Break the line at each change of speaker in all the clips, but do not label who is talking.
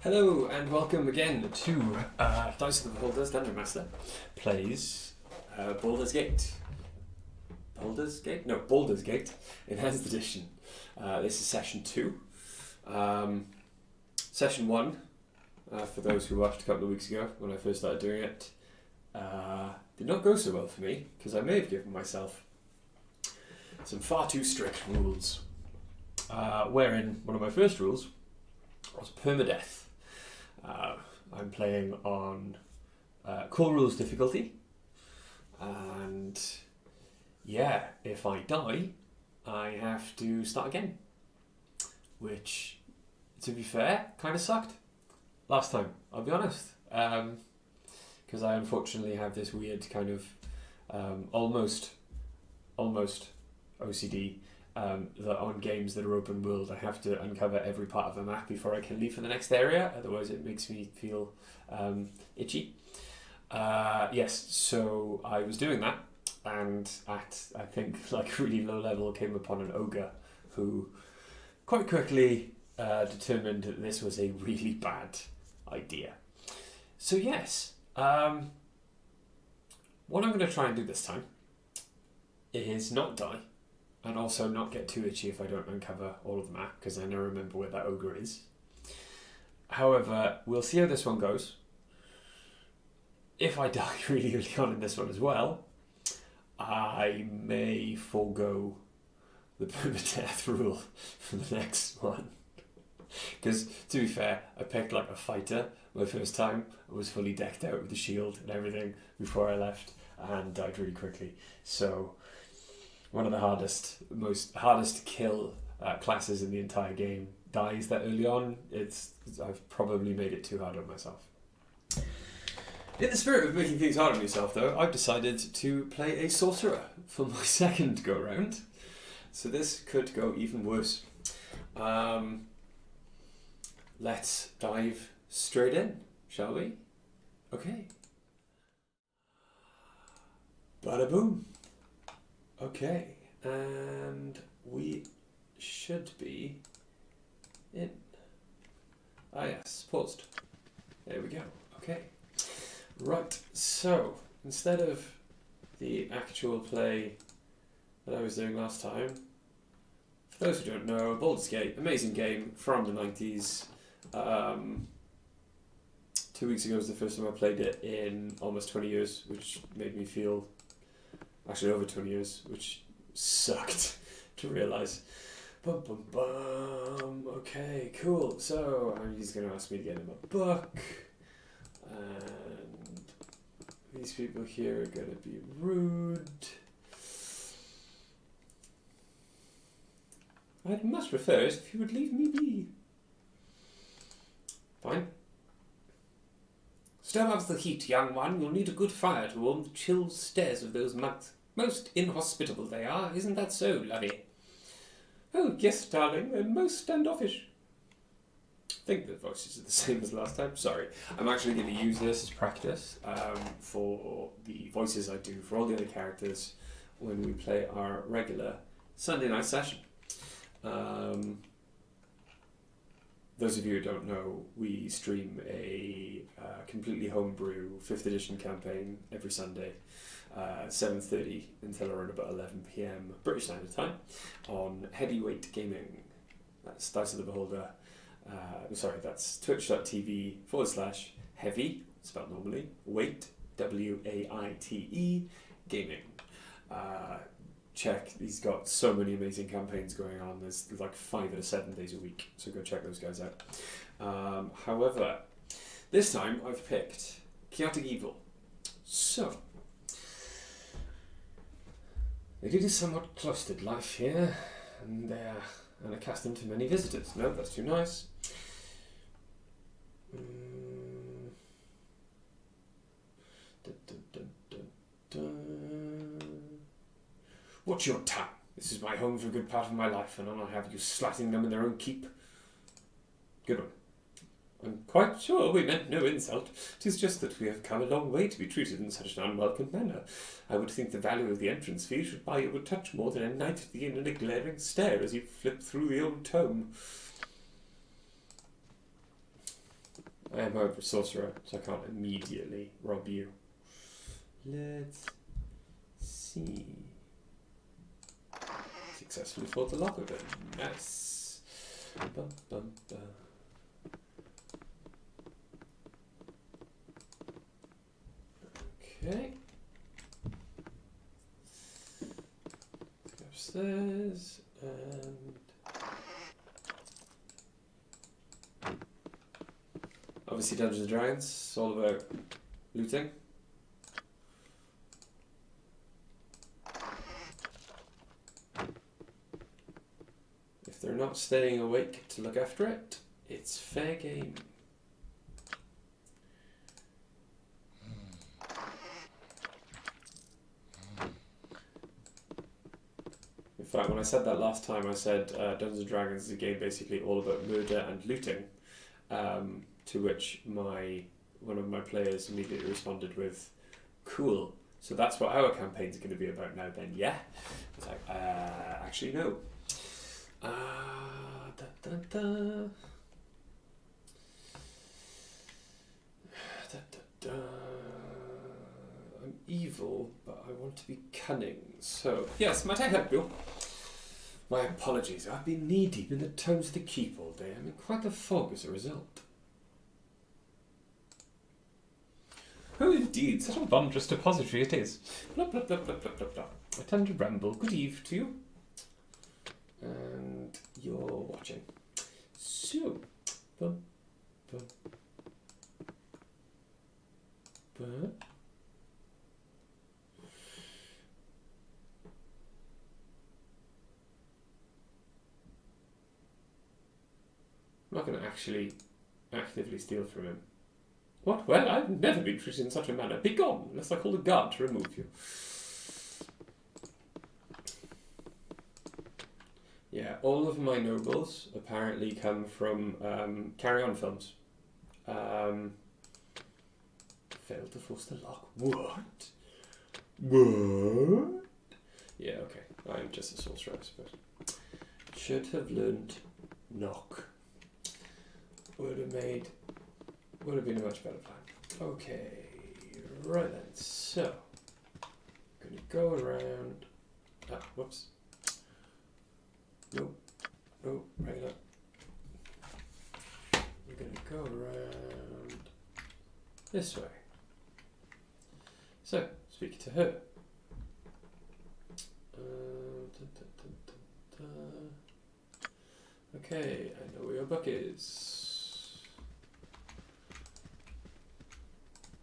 Hello and welcome again to Dice of the Beholder's Dungeon Master plays Baldur's Gate. Baldur's Gate? No, Baldur's Gate, Enhanced Edition. This is session 2. Session 1, for those who watched a couple of weeks ago when I first started doing it, did not go so well for me because I may have given myself some far too strict rules. Wherein one of my first rules was permadeath. I'm playing on core rules difficulty, and yeah, if I die, I have to start again, which, to be fair, kind of sucked last time, I'll be honest, because I unfortunately have this weird kind of almost OCD. That on games that are open world, I have to uncover every part of a map before I can leave for the next area, otherwise it makes me feel itchy. Yes, so I was doing that, and at, I think, like really low level, came upon an ogre who quite quickly determined that this was a really bad idea. So yes, what I'm going to try and do this time is not die, and also not get too itchy if I don't uncover all of the map, because I never remember where that ogre is. However, we'll see how this one goes. If I die really early on in this one as well, I may forego the permadeath rule for the next one. Because, to be fair, I picked like a fighter my first time. I was fully decked out with the shield and everything before I left, and died really quickly. So one of the hardest to kill classes in the entire game dies that early on. I've probably made it too hard on myself. In the spirit of making things hard on yourself, though, I've decided to play a sorcerer for my second go round. So this could go even worse. Let's dive straight in, shall we? Okay. Bada boom. Okay, and we should be in. Ah yes, paused. There we go. Okay. Right, so instead of the actual play that I was doing last time, for those who don't know, Baldur's Gate, amazing game from the 90s. 2 weeks ago was the first time I played it in almost 20 years, which made me feel actually over 20 years, which sucked to realise. Bum bum bum. Okay, cool. So he's going to ask me to get him a book, and these people here are going to be rude. I'd much prefer it if you would leave me be. Fine. Stir up the heat, young one. You'll need a good fire to warm the chill stares of those monks. Most inhospitable they are, isn't that so, lovey? Oh, yes, darling, they're most standoffish. I think the voices are the same as last time. Sorry. I'm actually going to use this as practice for the voices I do for all the other characters when we play our regular Sunday night session. Those of you who don't know, we stream a completely homebrew 5th edition campaign every Sunday, 7:30 until around about 11 PM British Standard Time on Heavyweight Gaming. That's Dice of the Beholder. That's twitch.tv/heavy, spelled normally, weight, WAITE, gaming. Check, he's got so many amazing campaigns going on. There's like 5 out of 7 days a week, so go check those guys out. However, this time I've picked Chaotic Evil. So, they lead a somewhat cloistered life here, and they're unaccustomed to many visitors. No, that's too nice. Watch your tongue. This is my home for a good part of my life, and I'll not have you slatting them in their own keep. Good one. I'm quite sure we meant no insult. 'Tis just that we have come a long way to be treated in such an unwelcome manner. I would think the value of the entrance fee should buy you a touch more than a night at the inn and a glaring stare as you flip through the old tome. I am, however, a sorcerer, so I can't immediately rob you. Let's see. Successfully fought the lock open. Nice. Bum, bum, bum. Okay. Let's go upstairs and obviously Dungeons and Dragons, it's all about looting. If they're not staying awake to look after it, it's fair game. In fact, when I said that last time, I said Dungeons and Dragons is a game basically all about murder and looting, to which one of my players immediately responded with, "Cool, so that's what our campaign's going to be about now then, yeah?" It's like, actually no. Da, da, da. Da, da, da. I'm evil, but I want to be cunning. So, yes, might I help you? My apologies, I've been knee-deep in the tomes of the keep all day. I'm in quite a fog as a result. Oh, indeed, such a wondrous depository it is. Blah, blah, blah, blah, blah, blah, blah. I tend to ramble. Good eve to you. And you're watching. So, bum, bum, bum. I'm not going to actually actively steal from him. What? Well, I've never been treated in such a manner. Begone, unless I call the guard to remove you. Yeah, all of my nobles apparently come from carry-on films. Failed to force the lock. What? What? Yeah, okay. I'm just a sorcerer, I suppose. Should have learned knock. Would have been a much better plan. Okay, right then. So, gonna go around. Ah, whoops. Nope. Nope. Regular. We're gonna go around this way. So, speak to her. Dun, dun, dun, dun, dun. Okay, I know where your book is.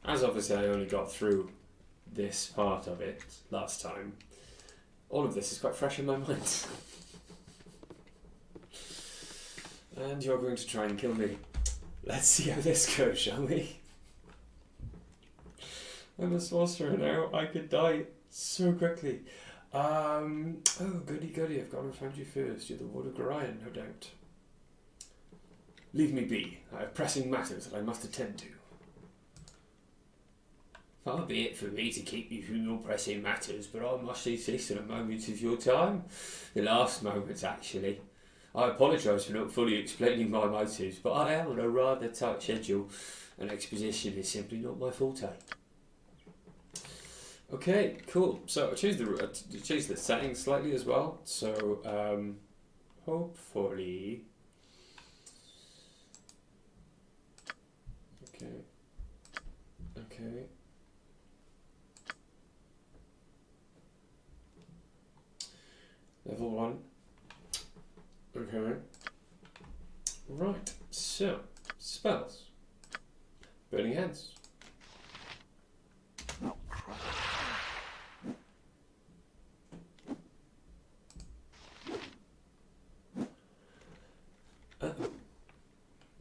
As obviously I only got through this part of it last time, all of this is quite fresh in my mind. And you're going to try and kill me. Let's see how this goes, shall we? I'm a sorcerer now. I could die so quickly. Oh, goody goody, I've gone and found you first. You're the Ward of Gorion, no doubt. Leave me be. I have pressing matters that I must attend to. Far be it for me to keep you from your pressing matters, but I must insist on a moment of your time. The last moment, actually. I apologise for not fully explaining my motives, but I am on a rather tight schedule, and exposition is simply not my forte. Okay, cool. So I changed the settings slightly as well. So hopefully, okay. Level 1. Okay. Right. So spells. Burning Hands.
Oh, crap.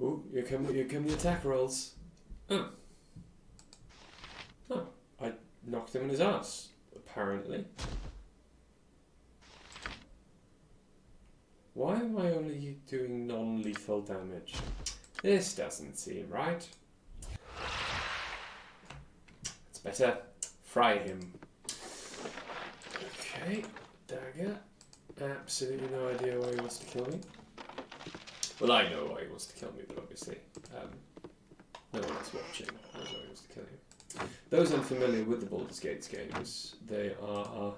Oh, here come the attack rolls. Oh, I knocked him in his ass, apparently. Why am I only doing non-lethal damage? This doesn't seem right. It's better. Fry him. Okay, dagger. Absolutely no idea why he wants to kill me. Well, I know why he wants to kill me, but obviously, No one is watching. No one is killing. Those unfamiliar with the Baldur's Gate games, they are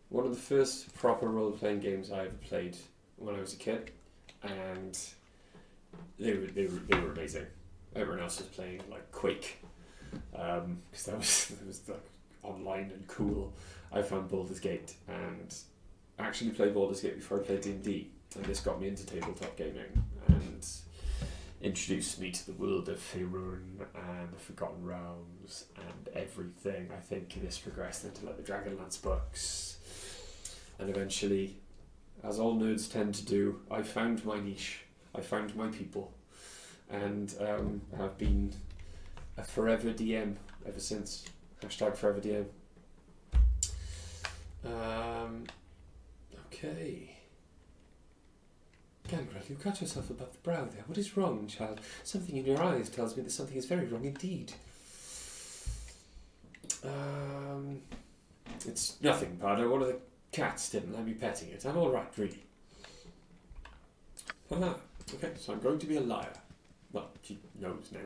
one of the first proper role-playing games I ever played when I was a kid, and they were amazing. Everyone else was playing like Quake, because that was like online and cool. I found Baldur's Gate and actually played Baldur's Gate before I played D&D, and this got me into tabletop gaming and introduced me to the world of Faerun and the Forgotten Realms and everything. I think this progressed into like the Dragonlance books, and eventually, as all nerds tend to do, I found my niche, I found my people, and have been a forever DM ever since. Hashtag forever DM. Okay. Gangrel, you cut yourself above the brow there. What is wrong, child? Something in your eyes tells me that something is very wrong indeed. It's nothing, Pardo. One of the cats didn't let me petting it. I'm all right, really. Haha. Okay, so I'm going to be a liar. Well, she knows now.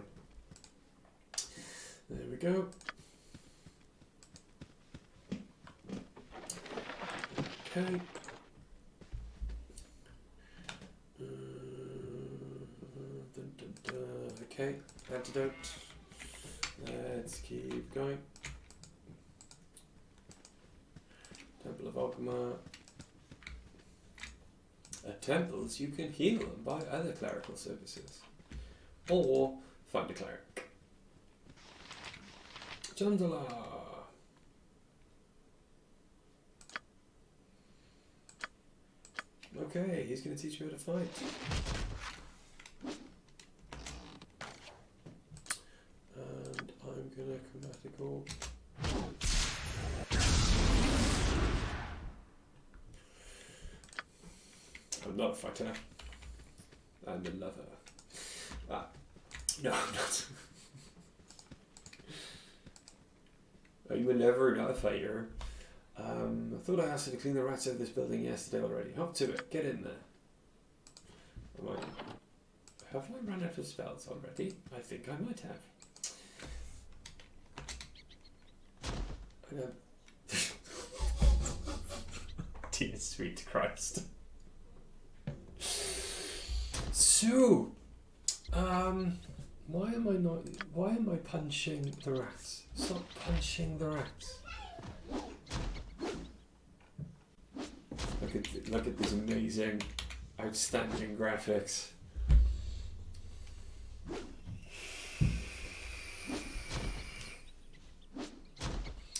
There we go. Okay. Okay, antidote. Let's keep going. Temple of Ogma. At temples, you can heal and buy other clerical services, or find a cleric. Chandala. Okay, he's going to teach me how to fight. And I'm going to chromatical. I'm not a fighter. I'm a lover. Ah, no, I'm not. Are you a lover, not a fighter? I thought I asked you to clean the rats out of this building yesterday already. Hop to it. Get in there. Have I run out of spells already? I think I might have. Dear sweet Christ. So, why am I punching the rats? Stop punching the rats. Look at these amazing, outstanding graphics.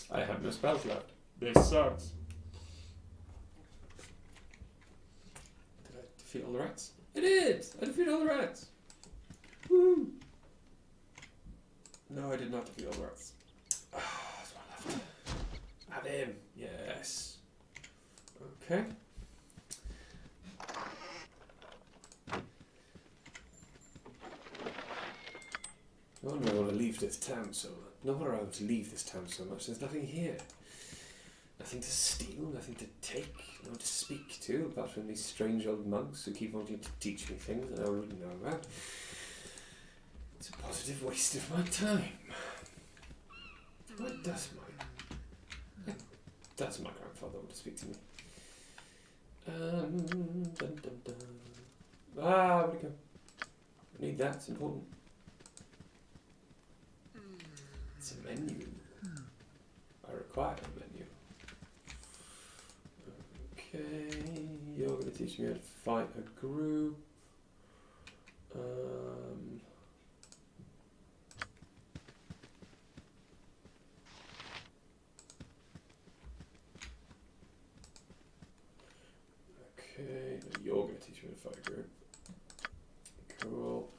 I have no spells left. This sucks. Did I defeat all the rats? I did! I defeated all the rats! Woo! No, I did not defeat all the rats. Ah, there's one left. Have him! Yes. Okay. No wonder I want to leave this town so much. No wonder I want to leave this town so much. There's nothing here. Nothing to steal, nothing to take, no one to speak to, apart from these strange old monks who keep wanting to teach me things that I already know about. It's a positive waste of my time. Why does my grandfather want to speak to me? Dun, dun, dun. Ah, where'd it go? I need that, it's important. It's a menu. I require a menu. Okay, you're going to teach me how to fight a group. Okay, you're going to teach me how to fight a group. Cool.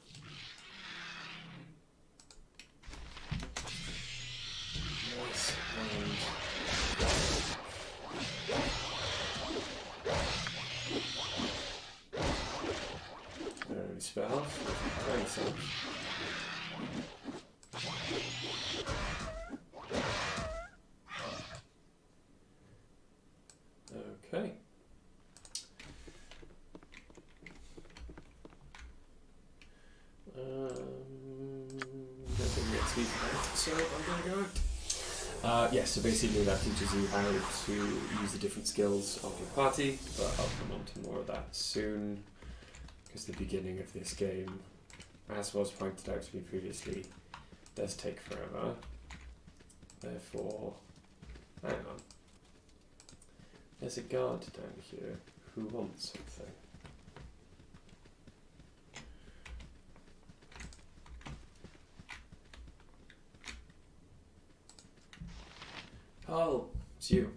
Nice. There are any spells? Very sense. Okay. so I'm going to go out. So basically that teaches you how to use the different skills of your party, but I'll come on to more of that soon, because the beginning of this game, as was pointed out to me previously, does take forever. Therefore, hang on. There's a guard down here who wants something. Oh, it's you.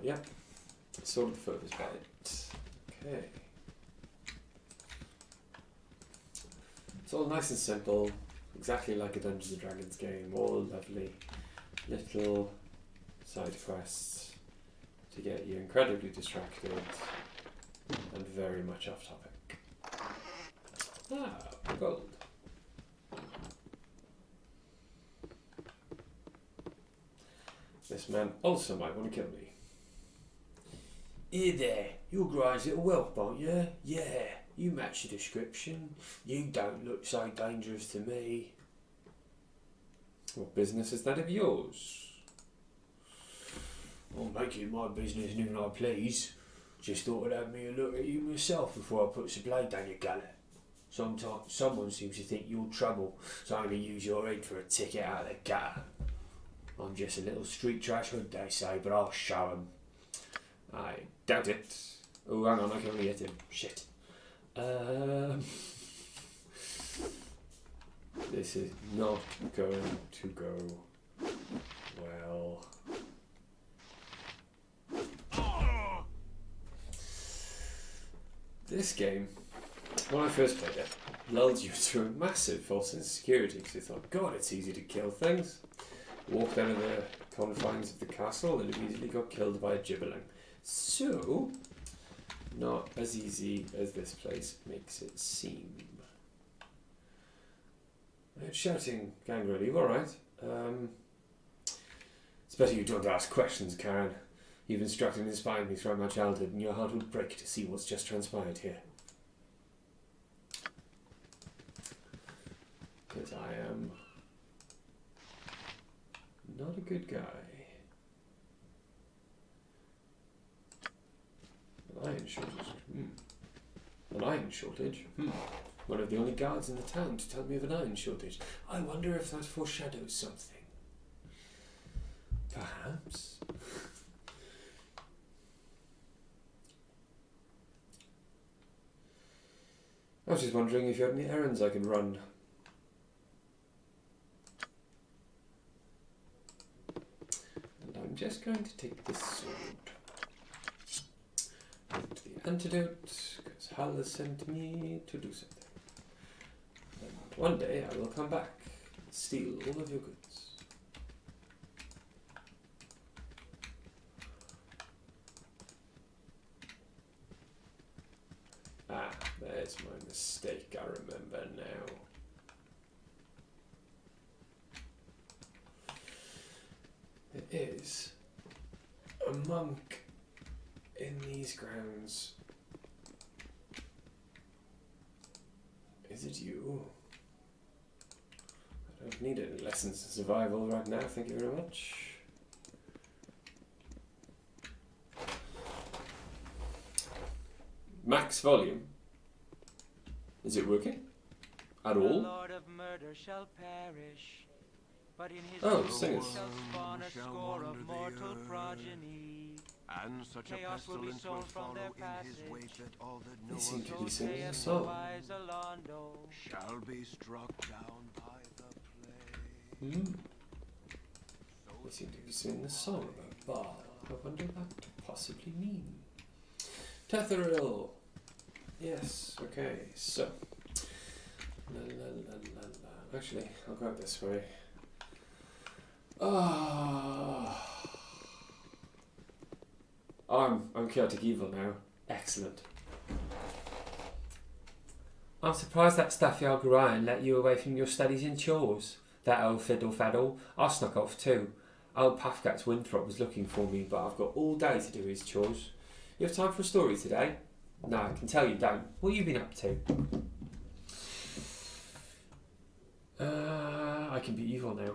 Yeah, sort of the furthest bite. Okay. It's all nice and simple, exactly like a Dungeons and Dragons game. All lovely little side quests to get you incredibly distracted and very much off topic. Gold. This man also might want to kill me. Here there, you're Gray's little whelp, aren't you? Yeah, you match the description. You don't look so dangerous to me. What business is that of yours? I'll make it my business when I please. Just thought I'd have me a look at you myself before I put the blade down your gullet. Sometimes someone seems to think you're trouble, so I'm going to use your head for a ticket out of the gutter. I'm just a little street trash hood, they say, but I'll show 'em. I doubt it. Oh, hang on, I can only hit him. Shit. This is not going to go well. This game, when I first played it, lulled you into a massive false insecurity because you thought, God, it's easy to kill things. Walked out of the confines of the castle and immediately got killed by a gibberling. So, not as easy as this place makes it seem. Shouting gang relief, alright. It's better you don't ask questions, Karen. You've instructed and inspired me throughout my childhood, and your heart would break to see what's just transpired here. Because I am not a good guy. An iron shortage. An iron shortage? One of the only guards in the town to tell me of an iron shortage. I wonder if that foreshadows something. Perhaps. I was just wondering if you had any errands I could run. And I'm just going to take this sword. And the antidote, because Hal has sent me to do something. And one day I will come back and steal all of your goods. Ah, there's my mistake, I remember now. There is a monk in these grounds. Is it you? I don't need any lessons in survival right now, thank you very much. Max volume. Is it working? At all?
Lord of murder shall perish, but in his
singers.
shall spawn a score of mortal progeny.
And such a
Chaos will be
pestilence
sown
will
from
follow
their
in his
passage.
wake that all that
They
know
seem
of
to
him
be singing a
Saith the
song.
wise Alondo.
shall be struck down by the plague.
They seem to be singing a song about Baal. I wonder what that could possibly mean. Tetheril! Yes, okay, so. La, la, la, la, la. Actually, I'll go out this way. I'm chaotic evil now. Excellent. I'm surprised that stuffy old Orion let you away from your studies and chores. That old fiddle faddle. I snuck off too. Old Puffcats Winthrop was looking for me, but I've got all day to do his chores. You have time for a story today? No, I can tell you don't. What have you been up to? I can be evil now.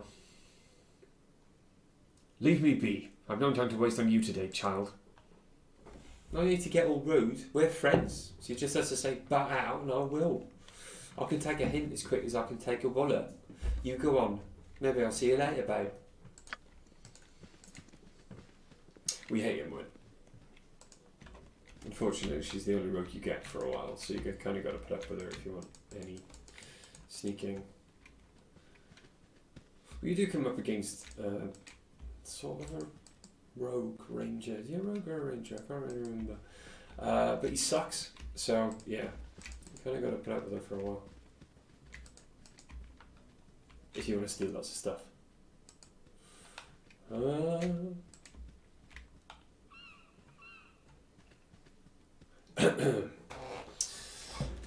Leave me be. I've no time to waste on you today, child. No need to get all rude. We're friends. So you just have to say, bat out, and I will. I can take a hint as quick as I can take a wallet. You go on. Maybe I'll see you later, babe. We hate him, Wood. Unfortunately, she's the only rogue you get for a while, so you kind of got to put up with her if you want any sneaking. Well, you do come up against sort of a rogue ranger. Is he a rogue or a ranger? I can't really remember. But he sucks, so yeah, you kind of got to put up with her for a while. If you want to steal lots of stuff.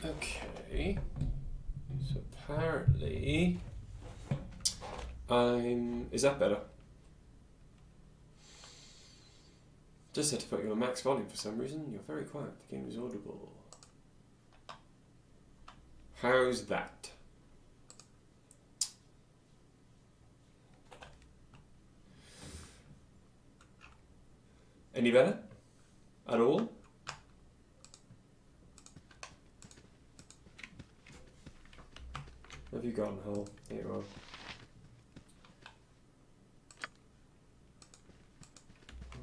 Okay. So apparently is that better? Just had to put you on max volume for some reason. You're very quiet. The game is audible. How's that? Any better? At all? Have you gone, Hull? There you are.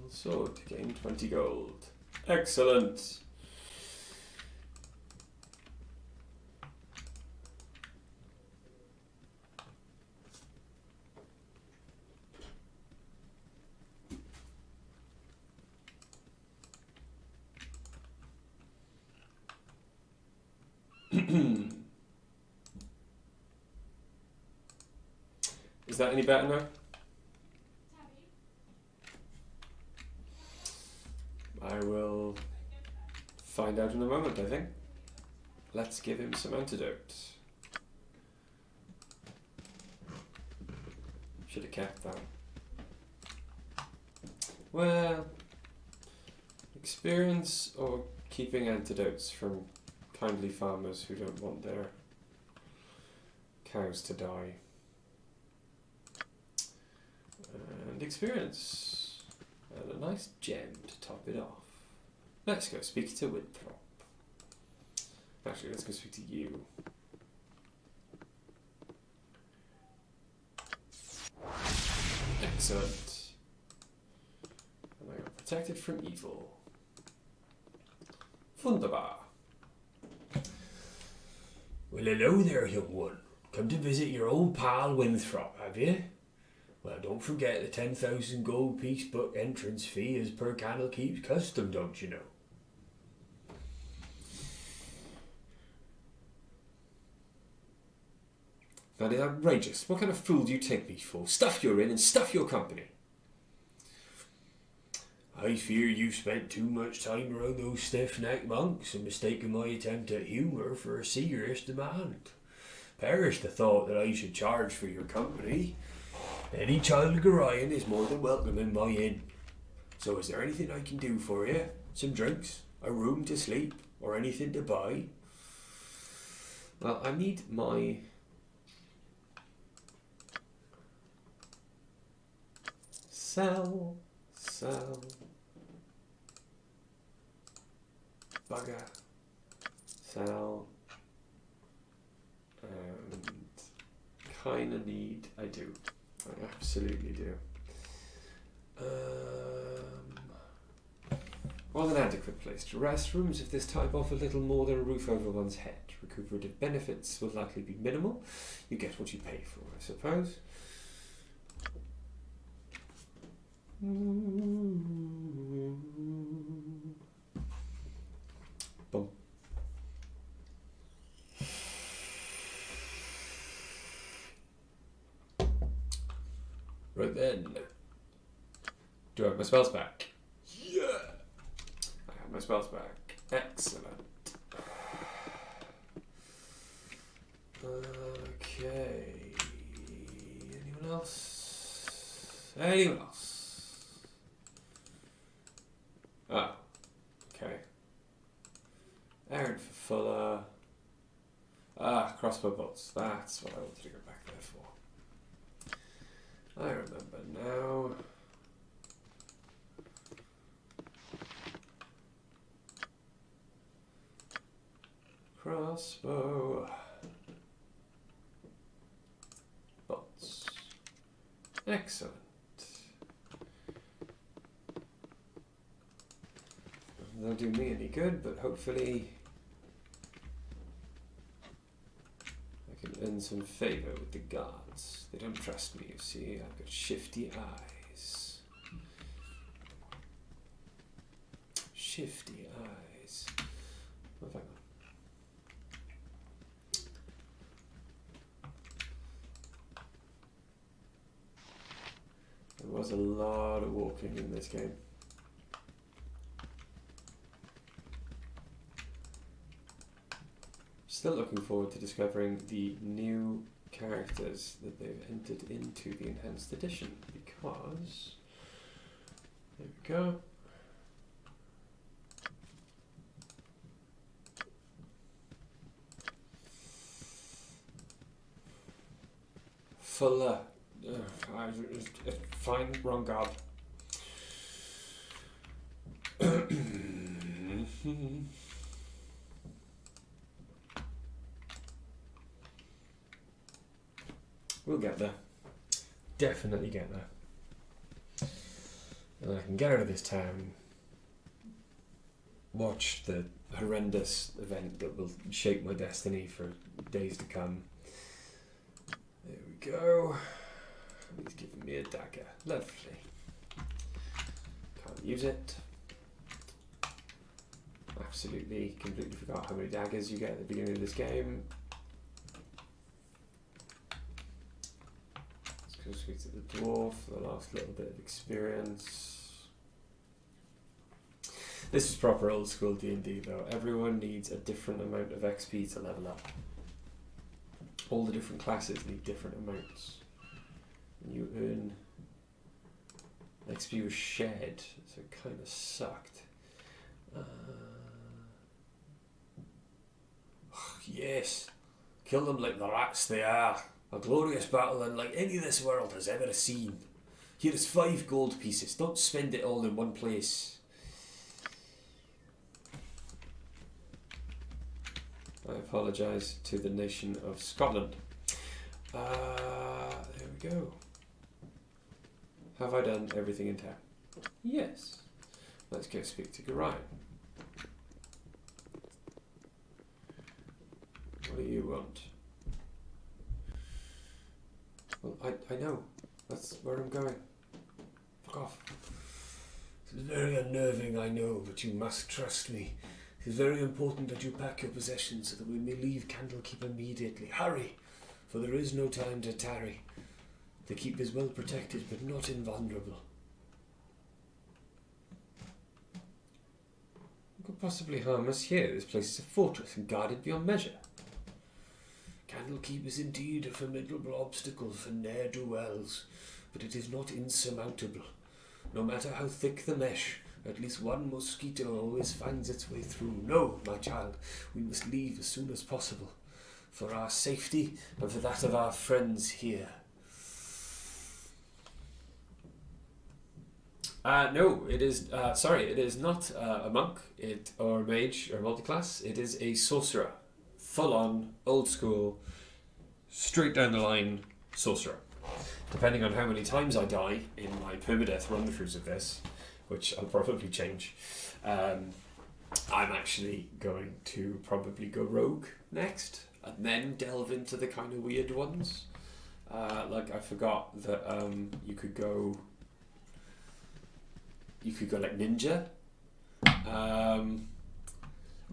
Sword, gain 20 gold. Excellent! Is that any better now? I will find out in a moment, I think. Let's give him some antidote. Should have kept that. Well, experience or keeping antidotes from kindly farmers who don't want their cows to die. And experience. And a nice gem to top it off. Let's go speak to Winthrop. Actually, let's go speak to you. Excellent. And I got protected from evil. Wunderbar. Well, hello there, young one. Come to visit your old pal Winthrop, have you? Well, don't forget the 10,000 gold piece book entrance fee as per Candlekeep's custom, don't you know? That is outrageous. What kind of fool do you take me for? Stuff you're in and stuff your company. I fear you've spent too much time around those stiff-necked monks and mistaken my attempt at humour for a serious demand. Perish the thought that I should charge for your company. Any child of Gorion is more than welcome in my inn. So is there anything I can do for you? Some drinks? A room to sleep? Or anything to buy? Well, I need my... Sell. Bugger. Sell. And kinda need... I do. I absolutely do. Well, an adequate place to rest. Rooms of this type offer little more than a roof over one's head. Recuperative benefits will likely be minimal. You get what you pay for, I suppose. Boom. Right then. Do I have my spells back? Yeah! I have my spells back. Excellent. Okay. Anyone else? Anyone else? Oh. Okay. Aaron for Fuller. Ah, crossbow bolts. That's what I wanted to go back there for. I remember now. Crossbow. Bolts. Excellent. They'll do me any good, but hopefully I can earn some favour with the guards. They don't trust me, you see. I've got shifty eyes. Shifty eyes. Oh, hang on. There was a lot of walking in this game. Still looking forward to discovering the new characters that they've entered into the Enhanced Edition, because there we go. Fuller. Fine, wrong guard. We'll get there. Definitely get there. And I can get out of this town, watch the horrendous event that will shape my destiny for days to come. There we go. He's giving me a dagger. Lovely. Can't use it. Absolutely, completely forgot how many daggers you get at the beginning of this game. Let's go straight to the dwarf for the last little bit of experience. This is proper old school D&D though. Everyone needs a different amount of XP to level up. All the different classes need different amounts. And you earn XP was shared, so it kind of sucked. Yes, kill them like the rats they are. A glorious battle unlike any this world has ever seen. Here is 5 gold pieces. Don't spend it all in one place. I apologise to the nation of Scotland. There we go. Have I done everything in town? Yes. Let's go speak to Gorion. What do you want? Well, I know. That's where I'm going. Fuck off. It's very unnerving, I know, but you must trust me. It is very important that you pack your possessions so that we may leave Candlekeep immediately. Hurry, for there is no time to tarry. The keep is well protected, but not invulnerable. What could possibly harm us here? This place is a fortress and guarded beyond measure. Candlekeep is indeed a formidable obstacle for ne'er-do-wells, but it is not insurmountable. No matter how thick the mesh, at least one mosquito always finds its way through. No, my child, we must leave as soon as possible, for our safety and for that of our friends here. No, it is, it is not a monk or a mage or multiclass. It is a sorcerer. Full on, old school, straight down the line sorcerer. Depending on how many times I die in my permadeath run-throughs of this, which I'll probably change, I'm actually going to probably go rogue next, and then delve into the kind of weird ones. Like I forgot that you could go like ninja.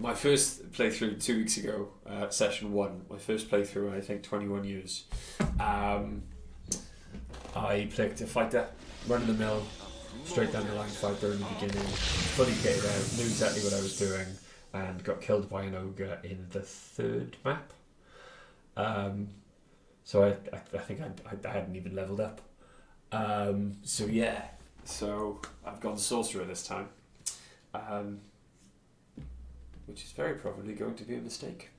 My first playthrough 2 weeks ago, session 1, my first playthrough in I think 21 years, I picked a fighter, run of the mill, straight down the line fighter in the beginning, fully kitted out, knew exactly what I was doing, and got killed by an ogre in the 3rd map. So I think I hadn't even leveled up. So yeah, so I've gone sorcerer this time. Which is very probably going to be a mistake.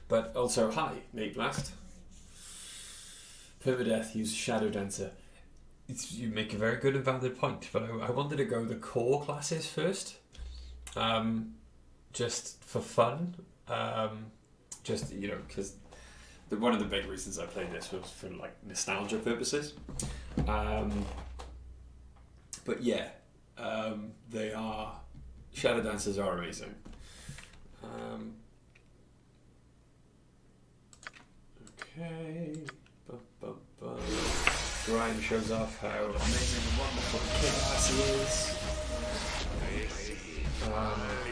But also, hi, Nate Blast. Permadeath use Shadow Dancer. You make a very good and valid point, but I wanted to go the core classes first. Just for fun. Just, because one of the big reasons I played this was for like nostalgia purposes. But yeah, they are... Shadow Dancers are amazing. Okay. Ryan shows off how amazing and wonderful kick-ass he is.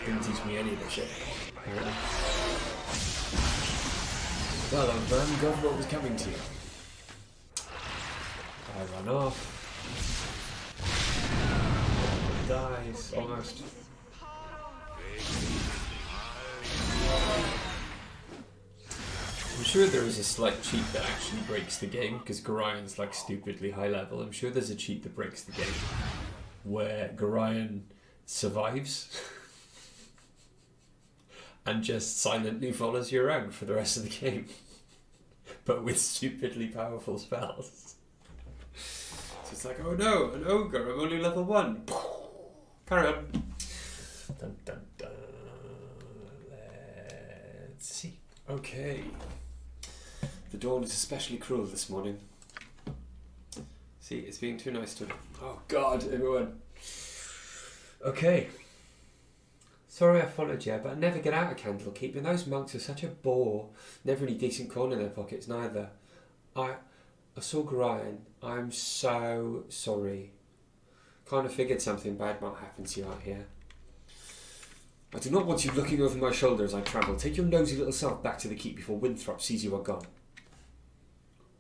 Didn't teach me any of this shit, apparently. Well, man, got what was coming to you. I run off. Dies, almost. I'm sure there is a slight cheat that actually breaks the game, because Gorian's like stupidly high level. I'm sure there's a cheat that breaks the game where Gorian survives and just silently follows you around for the rest of the game, but with stupidly powerful spells. So it's like, oh no, an ogre, I'm only level 1. Carry on. Dun, dun, dun. Let's see. Okay. The dawn is especially cruel this morning. See, it's being too nice to... Oh God, everyone. Okay. Sorry I followed you, but I never get out of Candlekeep, and those monks are such a bore. Never any decent coin in their pockets, neither. I saw Gorian. I'm so sorry. Kind of figured something bad might happen to you out here. I do not want you looking over my shoulder as I travel. Take your nosy little self back to the keep before Winthrop sees you are gone.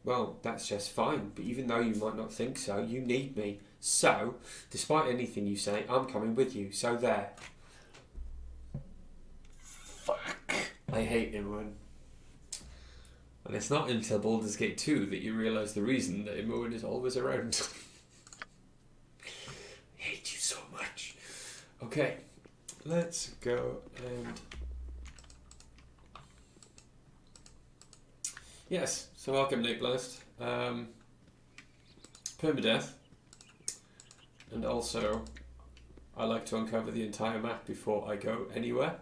Well, that's just fine, but even though you might not think so, you need me. So, despite anything you say, I'm coming with you. So there. Fuck. I hate Imoen. And it's not until Baldur's Gate 2 that you realise the reason that Imoen is always around. I hate you so much. Okay, let's go and... Yes, so welcome Nate Blast. Permadeath. And also, I like to uncover the entire map before I go anywhere.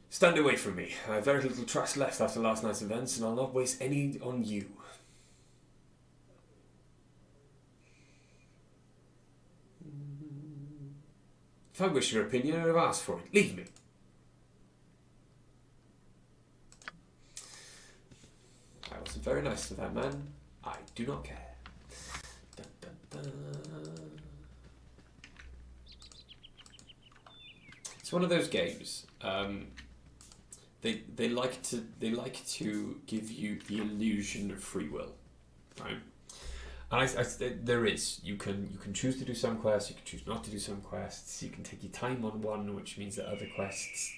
Stand away from me. I have very little trust left after last night's events, and I'll not waste any on you. If I wish your opinion, I'd have asked for it. Leave me. I wasn't very nice to that man. I do not care. Dun, dun, dun. It's one of those games. They like to give you the illusion of free will, right? And there is. You can choose to do some quests. You can choose not to do some quests. You can take your time on one, which means that other quests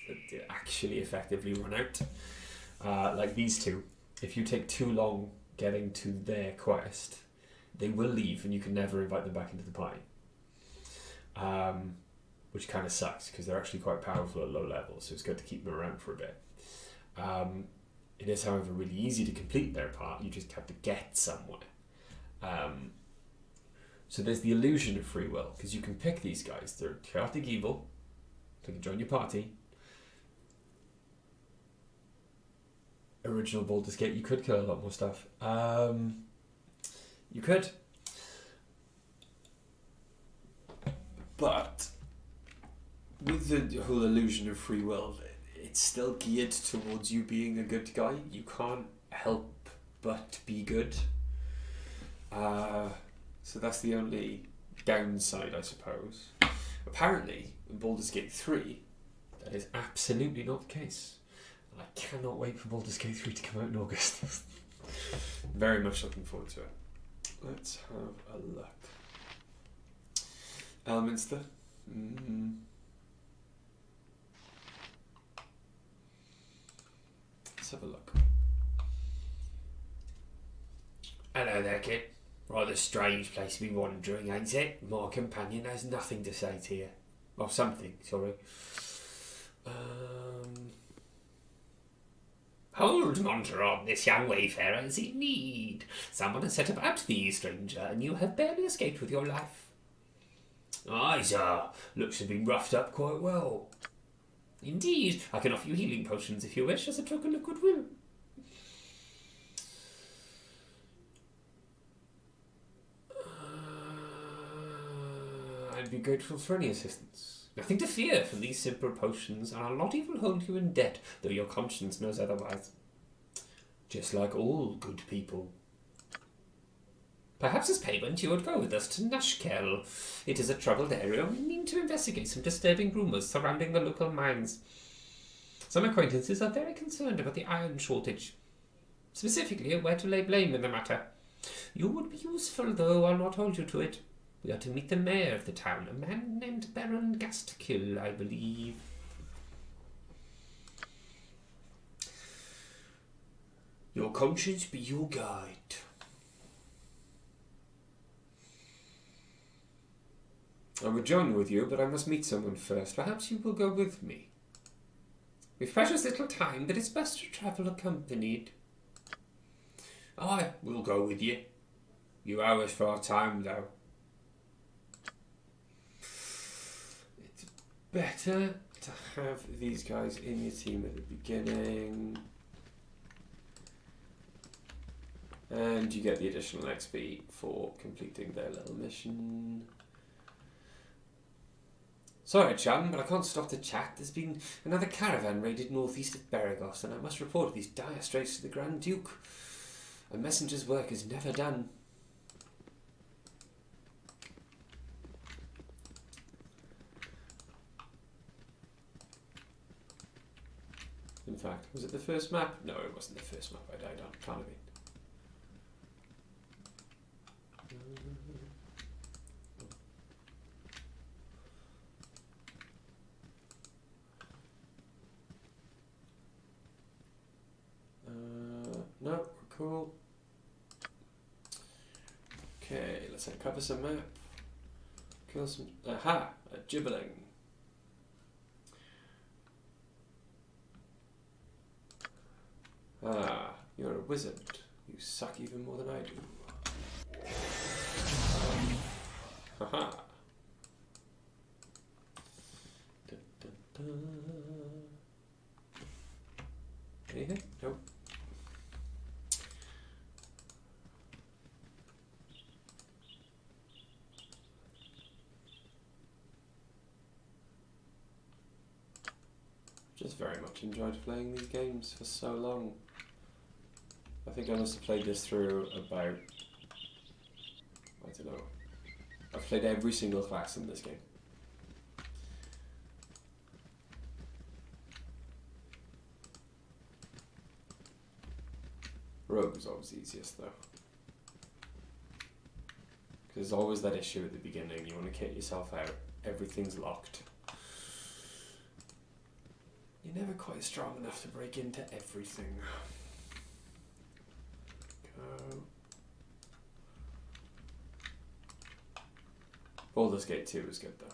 actually effectively run out. Like these two. If you take too long getting to their quest, they will leave, and you can never invite them back into the party. Which kind of sucks because they're actually quite powerful at low levels, so it's good to keep them around for a bit. It is, however, really easy to complete their part. You just have to get somewhere. So there's the illusion of free will, because you can pick these guys. They're chaotic evil. They can join your party. Original Baldur's Gate, you could kill a lot more stuff. You could. But with the whole illusion of free will, it's still geared towards you being a good guy. You can't help but be good. So that's the only downside, I suppose. Apparently, in Baldur's Gate 3, that is absolutely not the case. And I cannot wait for Baldur's Gate 3 to come out in August. Very much looking forward to it. Let's have a look. Elminster. Let's have a look. Hello there, kid. Rather strange place to be wandering, ain't it? My companion has nothing to say to you. Or something, sorry. Hold, Monteron, this young wayfarer is in need. Someone has set about thee, stranger, and you have barely escaped with your life. Aye, sir. Looks to have been roughed up quite well. Indeed, I can offer you healing potions if you wish, as a token of goodwill. I'd be grateful for any assistance. Nothing to fear from these simple potions, and I'll not even hold you in debt, though your conscience knows otherwise. Just like all good people. Perhaps as payment you would go with us to Nashkel. It is a troubled area, and we need to investigate some disturbing rumours surrounding the local mines. Some acquaintances are very concerned about the iron shortage, specifically where to lay blame in the matter. You would be useful, though I'll not hold you to it. We are to meet the mayor of the town, a man named Baron Gastkill, I believe. Your conscience be your guide. I would join with you, but I must meet someone first. Perhaps you will go with me. We've precious little time, but it's best to travel accompanied. I will go with you. You owe us for our time, though. It's better to have these guys in your team at the beginning. And you get the additional XP for completing their little mission. Sorry, Chan, but I can't stop the chat. There's been another caravan raided northeast of Beragos, and I must report these dire straits to the Grand Duke. A messenger's work is never done. In fact, was it the first map? No, it wasn't the first map I died on. Can't have been. No, we're cool. Okay, let's uncover some map. Kill some. Aha! A gibberling. Ah, you're a wizard. You suck even more than I do. Haha. Dun, dun, dun. Anything? Nope. Just very much enjoyed playing these games for so long. I think I must have played this through about, I don't know. I've played every single class in this game. Rogue is always the easiest though. Because there's always that issue at the beginning, you want to kit yourself out, everything's locked. You're never quite strong enough to break into everything. Go. Baldur's Gate 2 is good though.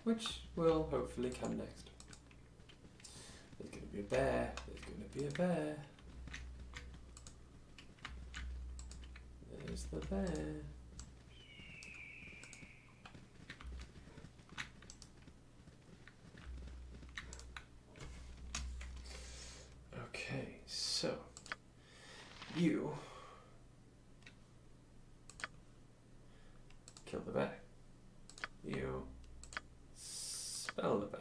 Which will hopefully come next. There's going to be a bear. There's going to be a bear. There's the bear. Okay, so you kill the bear. You spell the bear.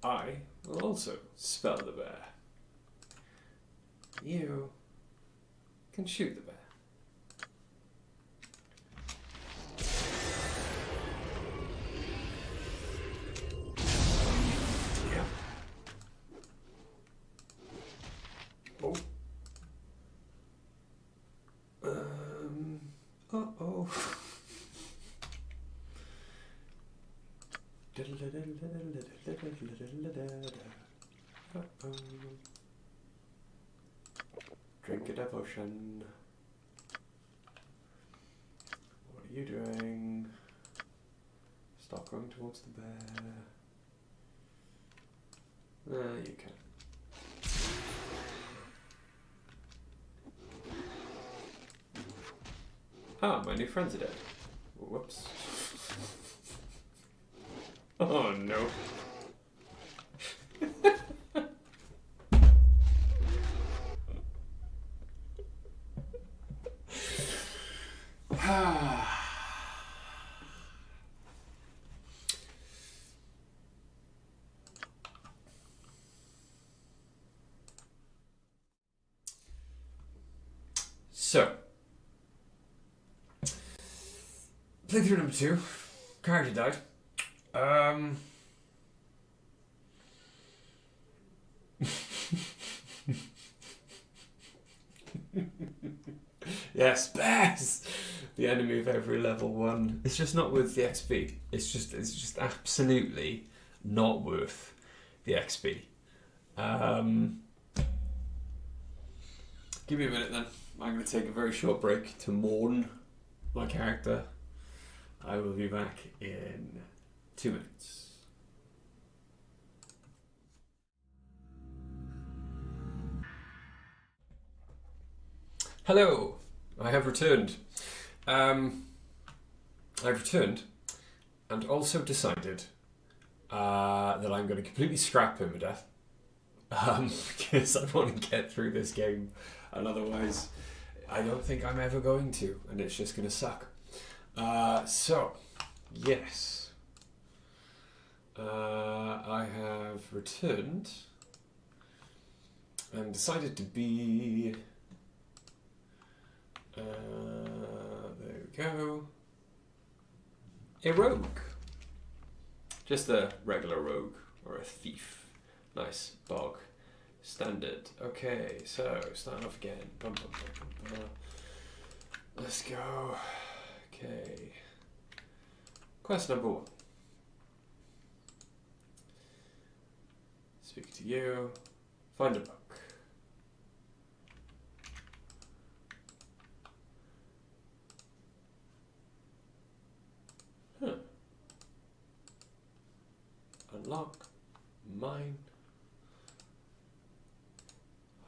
I will also spell the bear. You can shoot the bear. Yeah. Oh. Uh-oh. Drink a devotion. What are you doing? Stop going towards the bear. You can. Ah, my new friends are dead. Whoops. Oh no. So, playthrough number 2. Character died. Yes, best. The enemy of every level 1. It's just not worth the XP. It's just absolutely not worth the XP. Give me a minute then. I'm going to take a very short break to mourn my character. I will be back in 2 minutes. Hello, I have returned. I've returned and also decided that I'm going to completely scrap permadeath because I want to get through this game, and otherwise I don't think I'm ever going to, and it's just going to suck. So, yes, I have returned and decided to be... there we go. A rogue. Just a regular rogue or a thief. Nice. Bog. Standard. Okay, so start off again. Bum, bum, bum, bum, bum. Let's go. Okay. Quest number 1. Speak to you. Find a book. Unlock. Mine.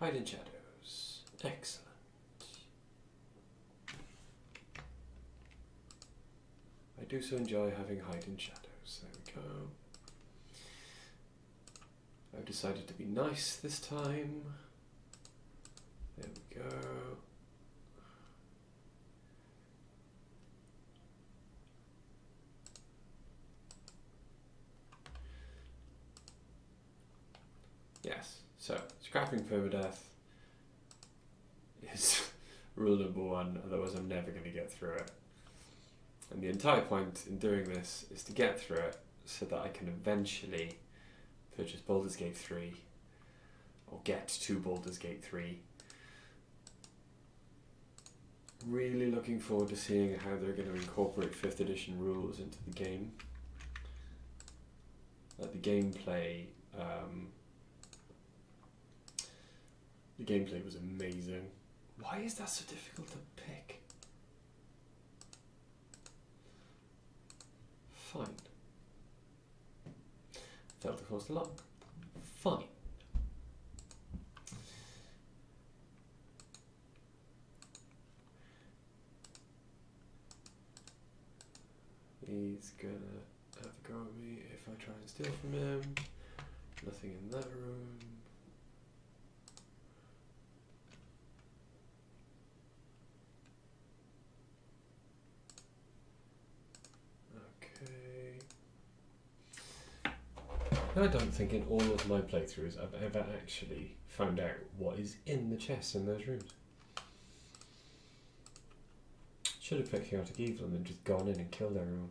Hide in shadows. Excellent. I do so enjoy having hide in shadows. There we go. I've decided to be nice this time. There we go. Yes, so scrapping permadeath is rule number 1, otherwise I'm never going to get through it. And the entire point in doing this is to get through it so that I can eventually purchase Baldur's Gate 3, or get to Baldur's Gate 3. Really looking forward to seeing how they're going to incorporate 5th edition rules into the game. The gameplay was amazing. Why is that so difficult to pick? Fine. Failed to force the lock. Fine. He's gonna have a go at me if I try and steal from him. Nothing in that room. I don't think in all of my playthroughs I've ever actually found out what is in the chests in those rooms. Should have picked Chaotic Evil and then just gone in and killed everyone.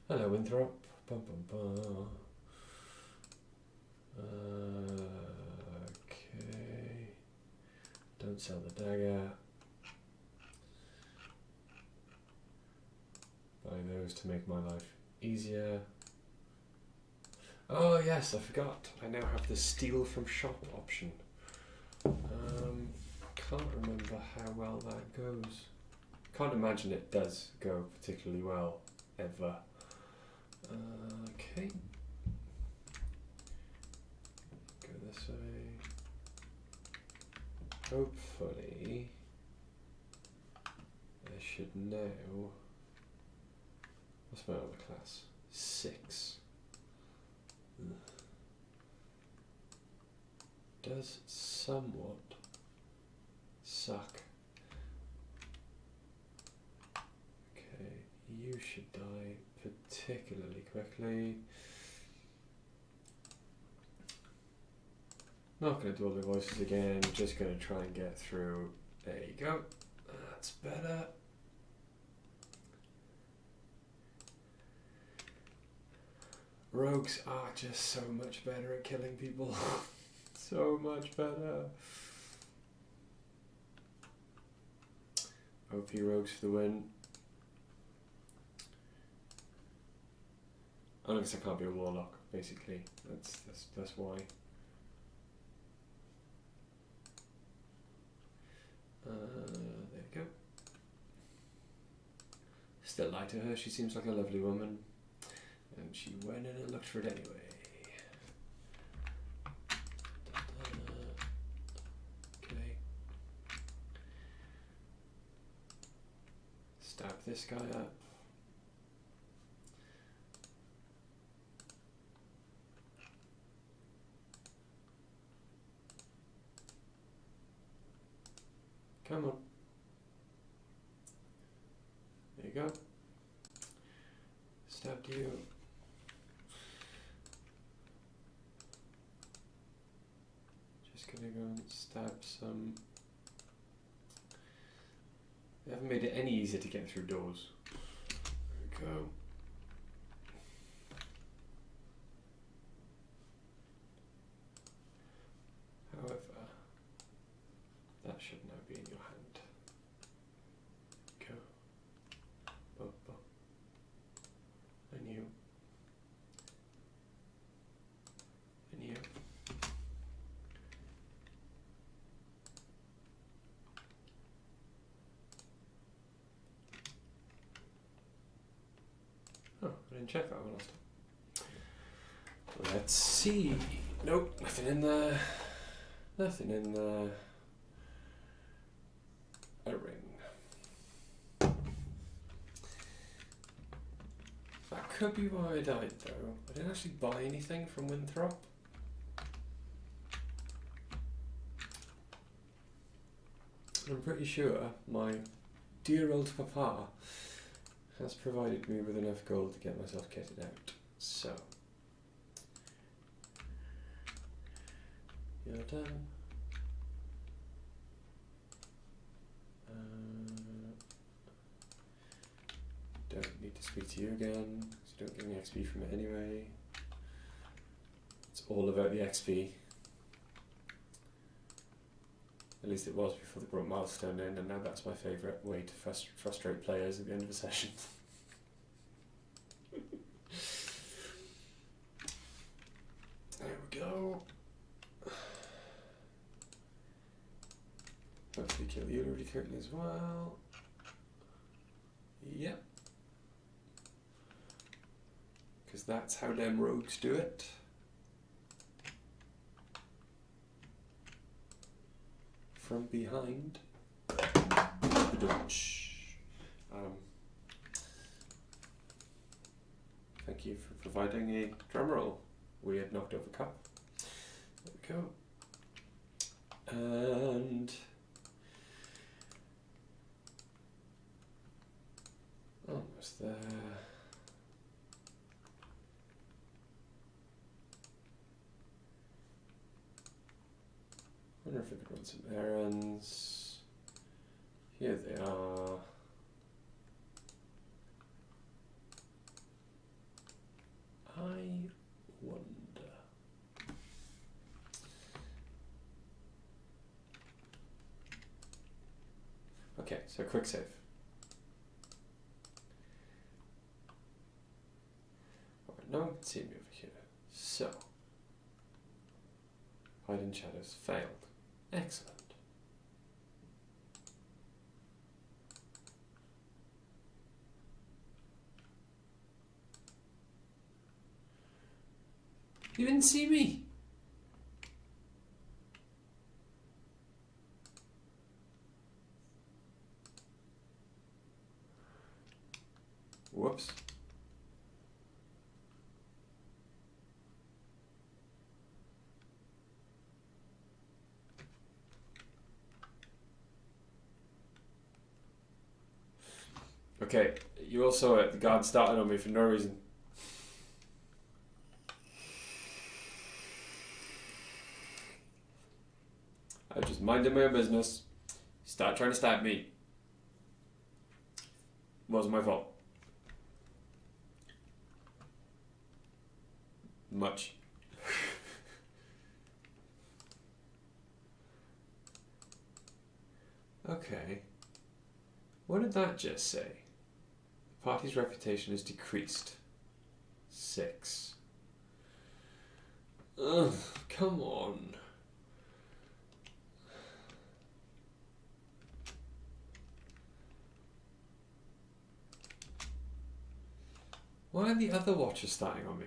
Hello, Winthrop. Bum, bum, bum. Okay. Don't sell the dagger. Buy those to make my life easier. Oh yes, I forgot. I now have the steal from shop option. Can't remember how well that goes. Can't imagine it does go particularly well, ever. Okay. hopefully I should know. What's my other class? 6. Ugh. Does somewhat suck. Okay, you should die particularly quickly. Not going to do all the voices again, just going to try and get through. There you go. That's better. Rogues are just so much better at killing people. So much better. OP rogues for the win. I guess I can't be a warlock, basically. That's why. There you go. Still lie to her, she seems like a lovely woman. And she went in and looked for it anyway. Okay. Stab this guy up. Come on. There you go. Stabbed you. Just gonna go and stab some. They haven't made it any easier to get through doors. There we go. However, that should now be in your hand. Go. Bo, bo. And you. And you. Oh, I didn't check that one last time. Let's see. Nope, nothing in there. Nothing in there. A ring. That could be why I died though. I didn't actually buy anything from Winthrop. I'm pretty sure my dear old papa has provided me with enough gold to get myself kitted out. So, you're done. Don't need to speak to you again, because you don't get any XP from it anyway. It's all about the XP. At least it was before they brought Milestone in, and now that's my favourite way to frustrate players at the end of a session. There we go. Hopefully kill you really quickly as well. Yep. Because that's how them rogues do it. From behind. Thank you for providing a drum roll. We had knocked over cup. There we go. And almost there. I wonder if I could run some errands. Here they are. I wonder. Okay, so quick save. Alright, no one can see me over here. So, hide in shadows failed. Excellent. You didn't see me. Okay, you also the guard started on me for no reason. I was just minding my own business. Start trying to stab me. Wasn't my fault. Much. Okay. What did that just say? The party's reputation has decreased. 6. Ugh, come on. Why are the other watchers starting on me?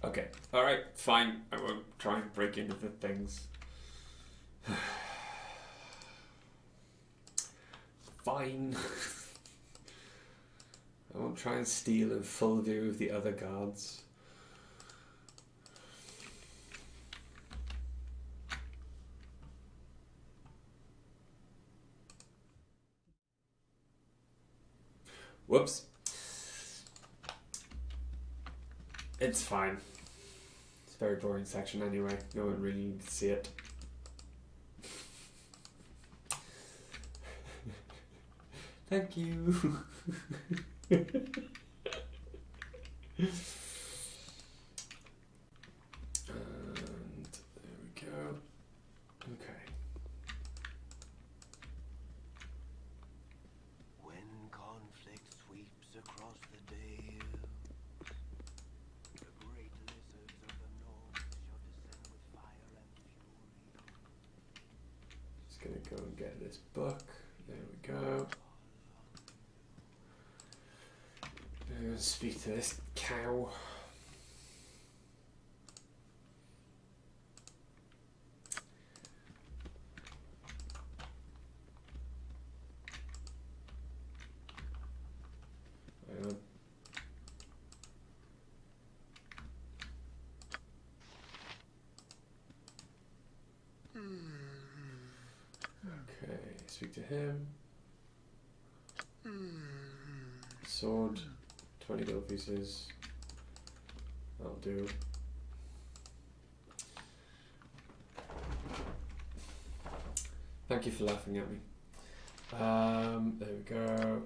Okay, alright, fine. I won't try and break into the things. Fine. I won't try and steal in full view of the other guards. Whoops. It's fine. It's a very boring section anyway. No one really needs to see it. Thank you. And there we go. Okay.
When conflict sweeps across the dale, the great lizards of the north shall descend with fire and fury.
Just gonna go and get this book. There we go. I'm gonna speak to this cow. Hang on. Okay, speak to him. Sword, 20 gold pieces. That'll do. Thank you for laughing at me. There we go.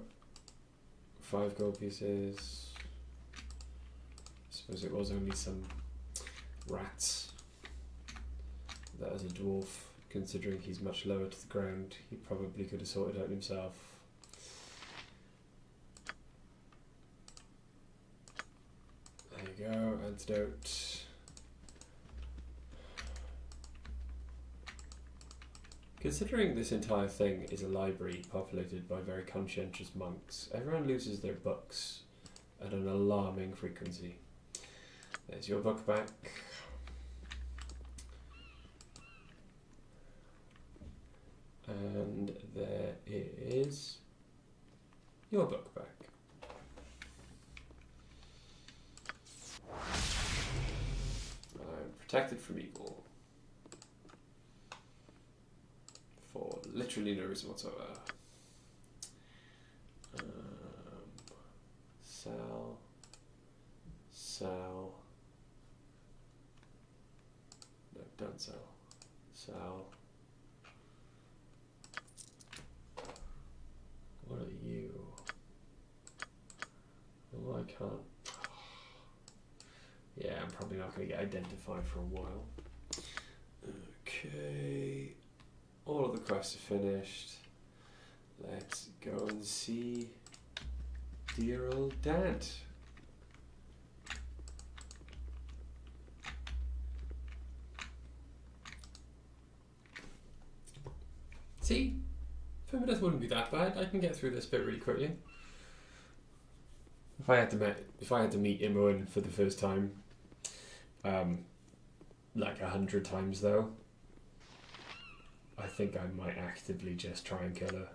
5 gold pieces. I suppose it was only some rats. That is a dwarf. Considering he's much lower to the ground, he probably could have sorted out himself. There you go, antidote. Considering this entire thing is a library populated by very conscientious monks, everyone loses their books at an alarming frequency. There's your book back. And there is your book back. I'm protected from evil. For literally no reason whatsoever. Sell. Sell. No, don't sell. Sell. What are you? Oh, I can't. Yeah, I'm probably not going to get identified for a while. Okay. All of the quests are finished. Let's go and see dear old dad. See? Feminist wouldn't be that bad. I can get through this bit really quickly. If I had to meet Imoen for the first time, like 100 times though, I think I might actively just try and kill her.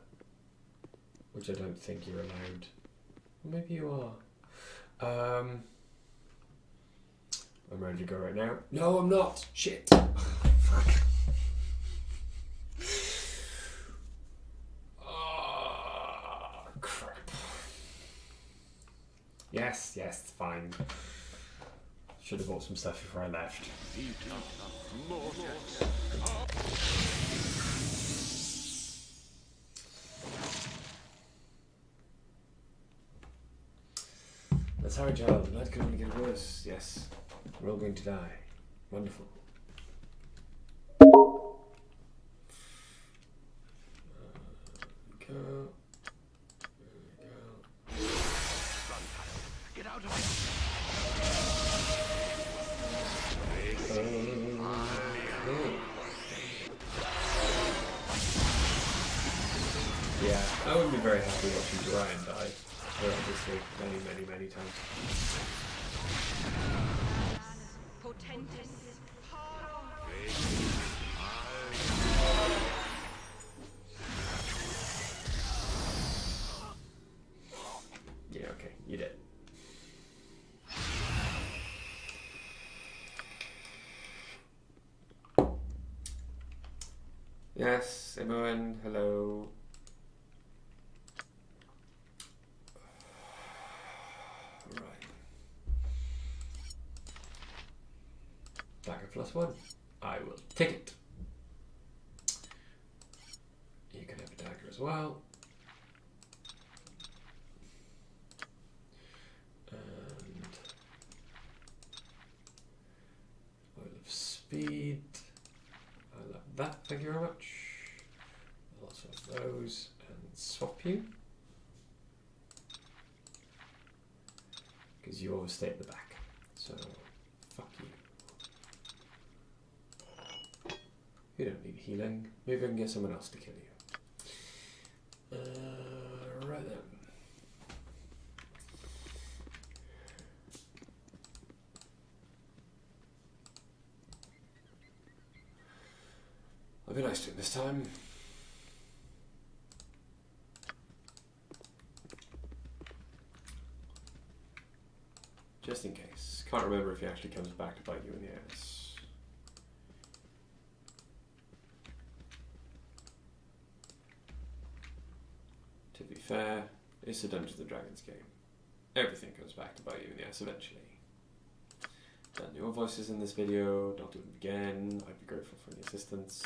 which I don't think you're allowed. Or maybe you are. I'm ready to go right now. No, I'm not. Shit. Fuck. Oh, crap. Yes, it's fine. Should have bought some stuff before I left. That's how, child. Life can only get worse. Yes. We're all going to die. Wonderful. Go. There we go.
Get out of here!
Yeah, I would be very happy watching Brian die. Obviously, many times.
Potentis
Yeah, okay, you did. Yes, everyone, hello. Right. Dagger +1. I will take it. You can have a dagger as well. And oil of speed. I love that, thank you very much. I'll also have those and swap you. Because you always stay at the back. So, fuck you. You don't need healing. Maybe I can get someone else to kill you. Right then. I'll be nice to him this time. Just in case. Can't remember if he actually comes back to bite you in the ass. To be fair, it's a Dungeons and Dragons game. Everything comes back to bite you in the ass eventually. Done your voices in this video, don't do them again. I'd be grateful for any assistance.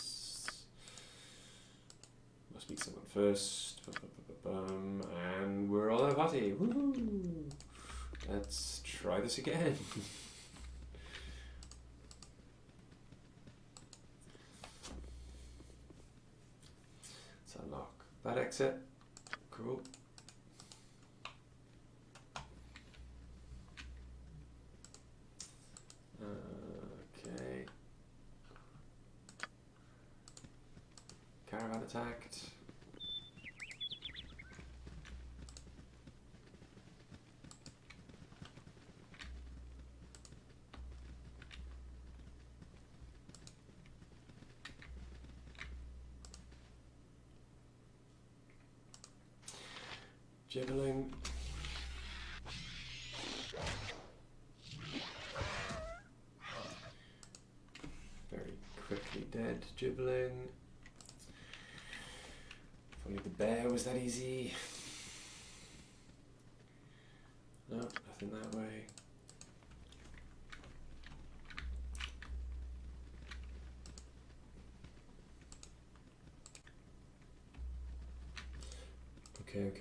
Must meet someone first. And we're all at a party. Woohoo! Let's try this again. Let's unlock that exit. Cool. Okay. Caravan attacked. Jiggling. Very quickly dead, Jibbling. If only the bear was that easy. No, nothing that way. Okay.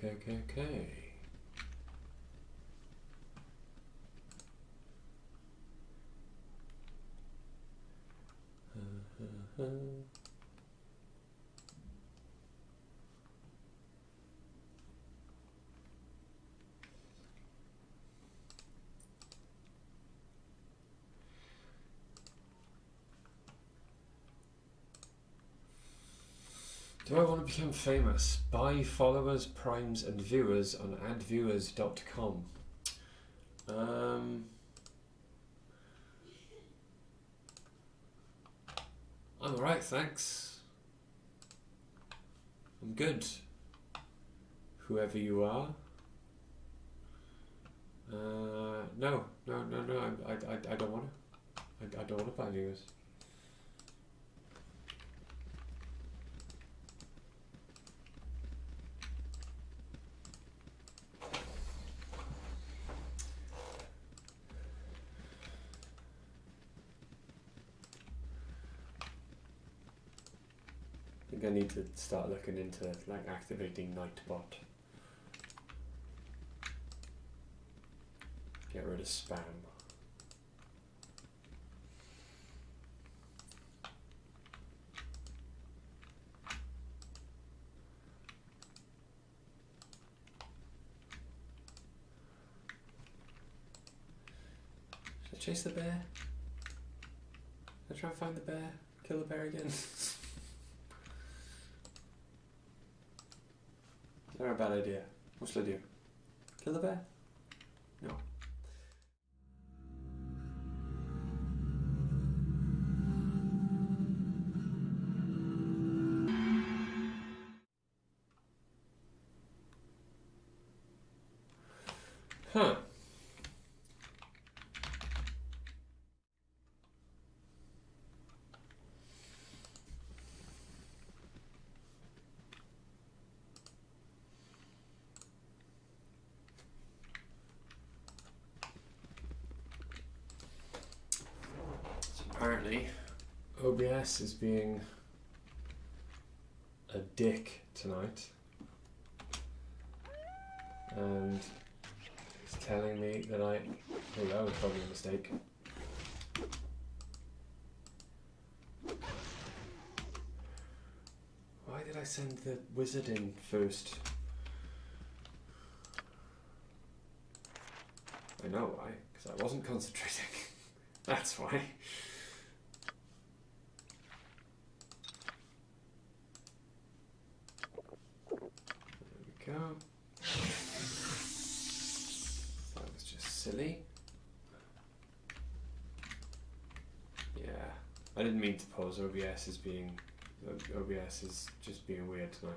Do I want to become famous? Buy followers, primes, and viewers on adviewers.com. I'm alright, thanks. I'm good. whoever you are. No. I don't want to. I don't want to buy viewers. I think I need to start looking into like activating Nightbot. Get rid of spam. Should I chase the bear? Should I try and find the bear? Kill the bear again? Is that a bad idea? What should I do? Kill the bear? No. Huh. So apparently, OBS is being a dick tonight. And it's telling me that oh, that was probably a mistake. Why did I send the wizard in first? I know why, because I wasn't concentrating. That's why. There we go. That was just silly. Yeah, I didn't mean to pause OBS as being... OBS is just being weird tonight.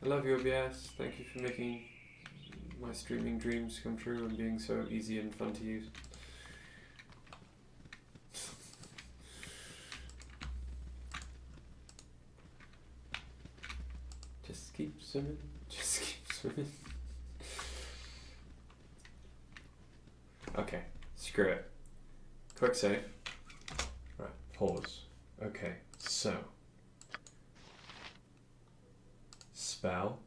I love you, OBS. Thank you for making my streaming dreams come true and being so easy and fun to use. Just keep swimming. Just keep swimming. Okay, screw it. Quick save. Right, pause. Okay, so. Spell.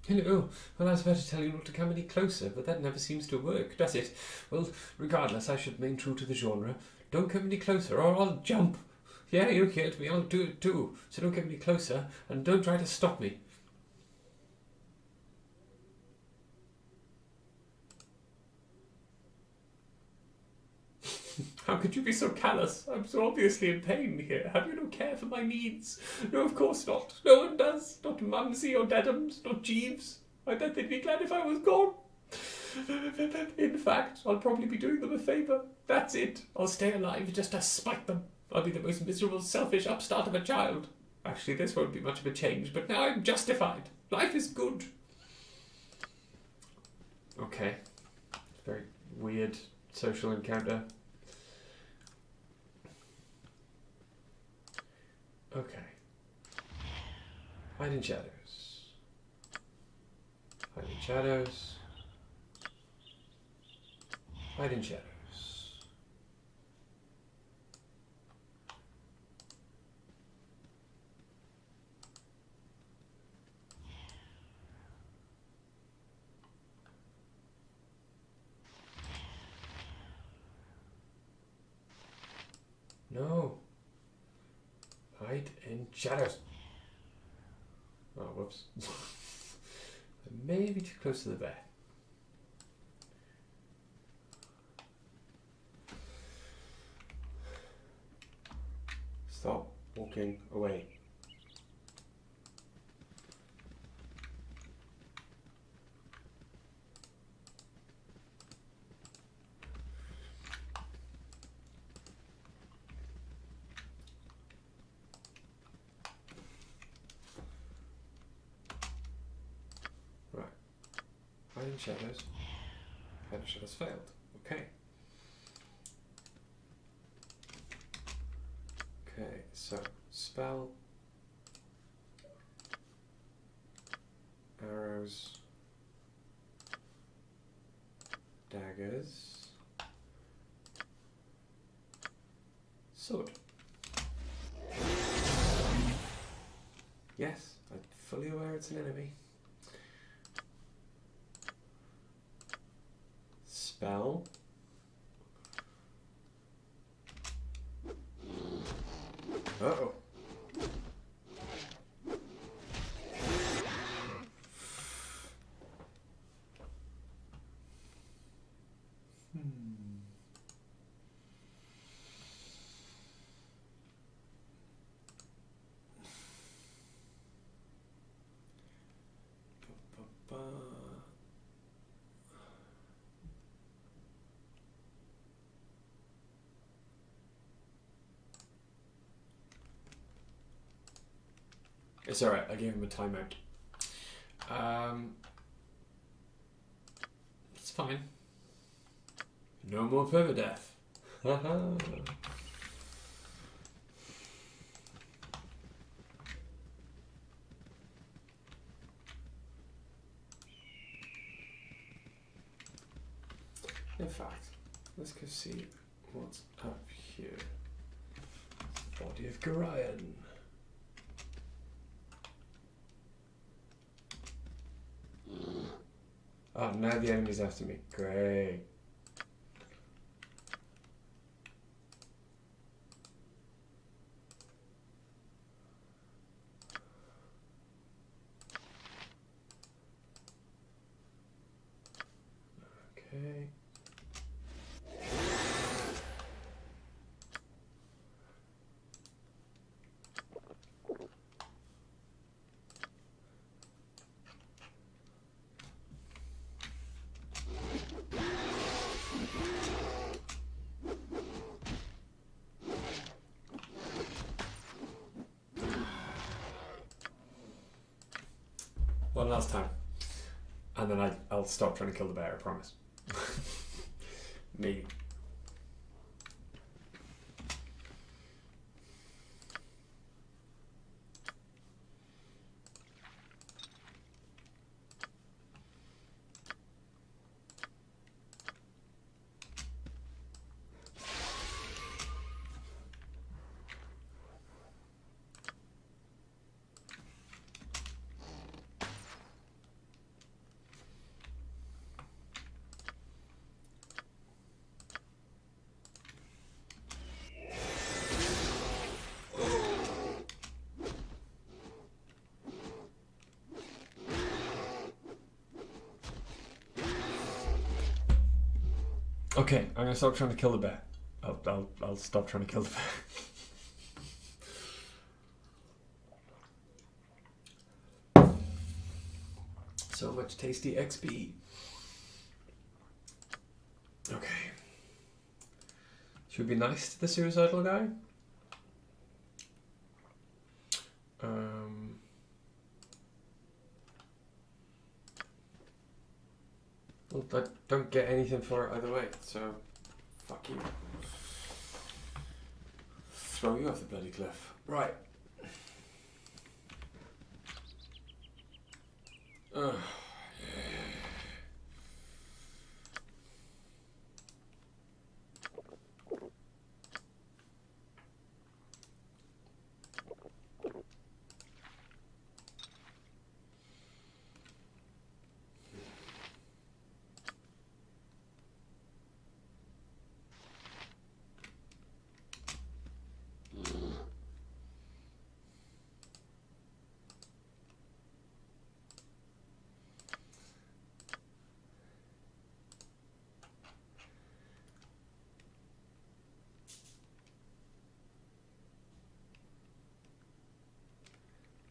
Hello. Well, I was about to tell you not to come any closer, but that never seems to work, does it? Well, regardless, I should remain true to the genre. Don't come any closer, or I'll jump. Yeah, you killed me. I'll do it too. So don't come any closer, and don't try to stop me. How could you be so callous? I'm so obviously in pain here. Have you no care for my needs? No, of course not. No one does. Not Mumsy or Dadams, not Jeeves. I bet they'd be glad if I was gone. In fact, I'll probably be doing them a favour. That's it. I'll stay alive just to spite them. I'll be the most miserable, selfish upstart of a child. Actually, this won't be much of a change, but now I'm justified. Life is good. Okay. Very weird social encounter. Okay. Hide in shadows. Hide in shadows. Hide in shadows. No. Hide in shadows. Oh, whoops. Maybe too close to the bear. Stop walking away. Right. Iron shadows. Iron shadows failed. Okay. Okay, so spell, arrows, daggers, sword. Yes, I'm fully aware it's an enemy. Spell. Uh-oh. Ba-ba-ba. It's alright, I gave him a timeout. It's fine. No more permadeath. Haha. In fact, let's go see what's up here. Body of Gorion. Oh, now the enemy's after me. Great. Okay. One last time. And then I'll stop trying to kill the bear, I promise. Me. Okay, I'm gonna stop trying to kill the bear. I'll stop trying to kill the bear. So much tasty XP. Okay. Should we be nice to the suicidal guy? Well, I don't get anything for it either way, so fuck you. Throw you off the bloody cliff. Right. Ugh.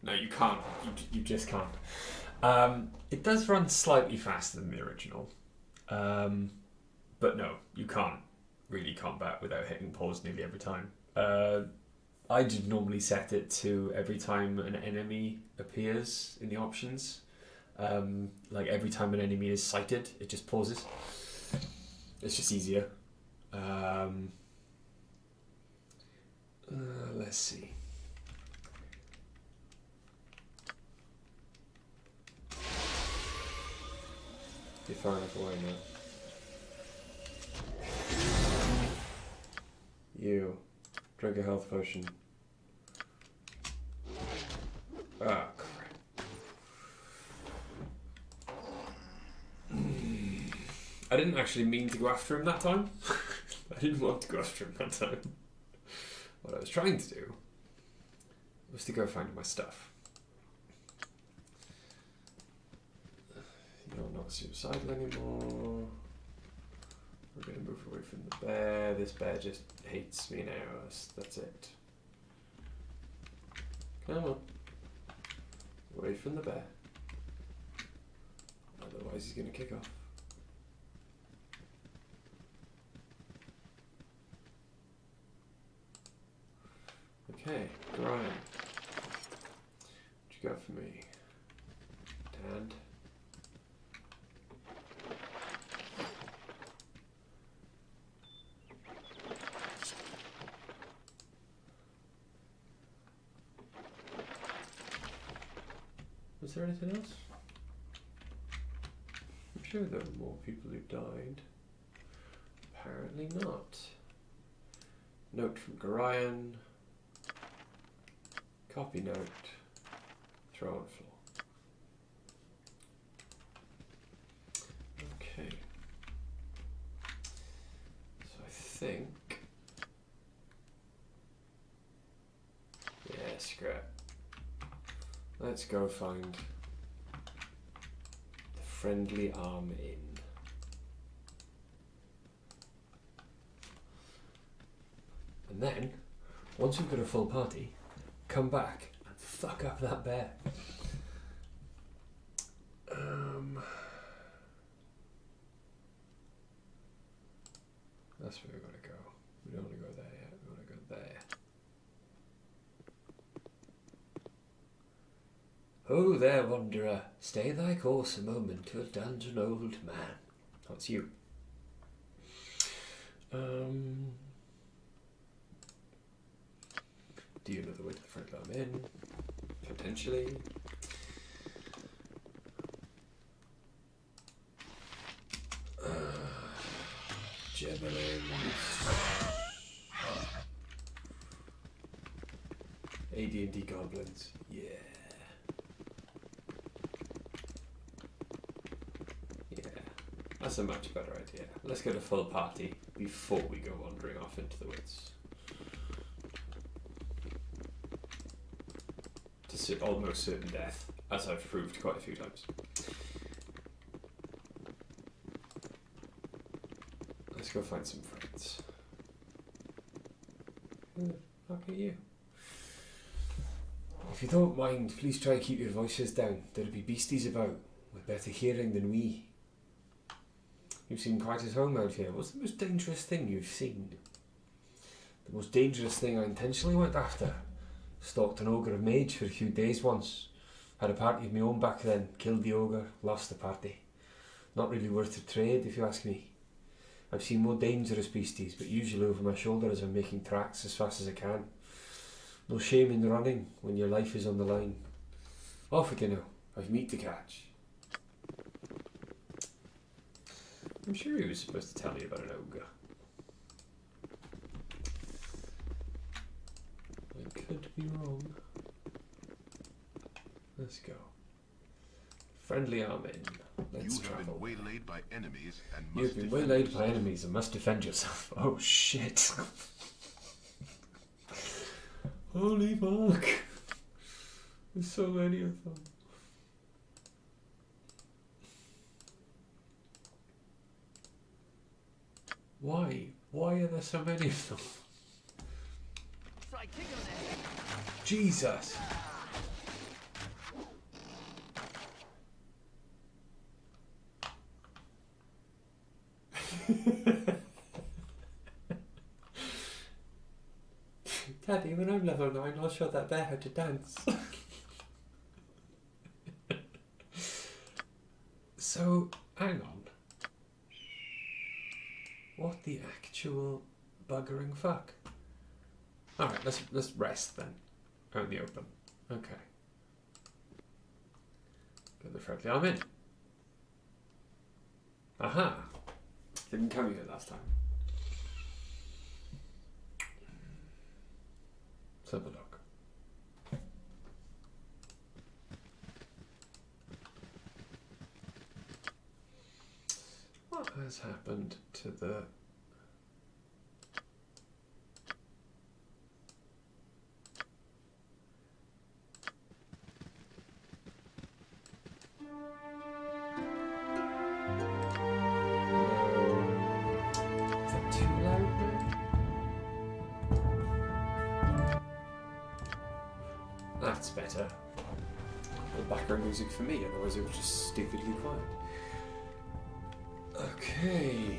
No, you can't. You just can't. It does run slightly faster than the original. But no, you can't really combat without hitting pause nearly every time. I just normally set it to every time an enemy appears in the options. Like every time an enemy is sighted, it just pauses. It's just easier. Let's see. You're far enough away now. You. Drink a health potion. Ah, crap. I didn't actually mean to go after him that time. I didn't want to go after him that time. What I was trying to do was to go find my stuff. You're not suicidal anymore. We're going to move away from the bear. This bear just hates me now. That's it. Come on. Away from the bear. Otherwise he's going to kick off. Okay, Ryan. What you got for me? Dad? Was there anything else? I'm sure there were more people who died. Apparently not. Note from Gorion. Copy note. Throw on floor. Okay. So I think... Yeah, scrap. Let's go find the Friendly Arm Inn. And then, once we've got a full party, come back and fuck up that bear. That's where we want to go. We don't want to go there yet. We want to go there. Oh there, wanderer, stay thy course a moment, to done an old man. That's you. Do you know the way to the front line in? Potentially. Javelins. AD&D goblins. Yeah. That's a much better idea. Let's get a full party before we go wandering off into the woods. To almost certain death, as I've proved quite a few times. Let's go find some friends. How about you? If you don't mind, please try and keep your voices down. There'll be beasties about, with better hearing than we. You seem quite at home out here. What's the most dangerous thing you've seen? The most dangerous thing I intentionally went after. Stalked an ogre of mage for a few days once. Had a party of my own back then. Killed the ogre, lost the party. Not really worth the trade, if you ask me. I've seen more dangerous beasties, but usually over my shoulder as I'm making tracks as fast as I can. No shame in running when your life is on the line. Off with you now. I've meat to catch. I'm sure he was supposed to tell me about an ogre. I could be wrong. Let's go. Friendly Arm Inn. Let's travel.
You have been waylaid by enemies and must
You've been
defend
waylaid
yourself.
by enemies and must defend yourself. Oh shit. Holy fuck. There's so many of them. Why? Why are there so many of them?
So I kick him there.
Jesus. Daddy, when I'm level 9, I'll show that bear how to dance. So, hang on. What the actual buggering fuck? Alright, let's rest then. Out in the open. Okay. Get the friendly arm in. Aha! Didn't come here last time. Let's have a look. What has happened to the... Is that too loud now? That's better. The background music for me, otherwise it was just stupidly quiet. Okay.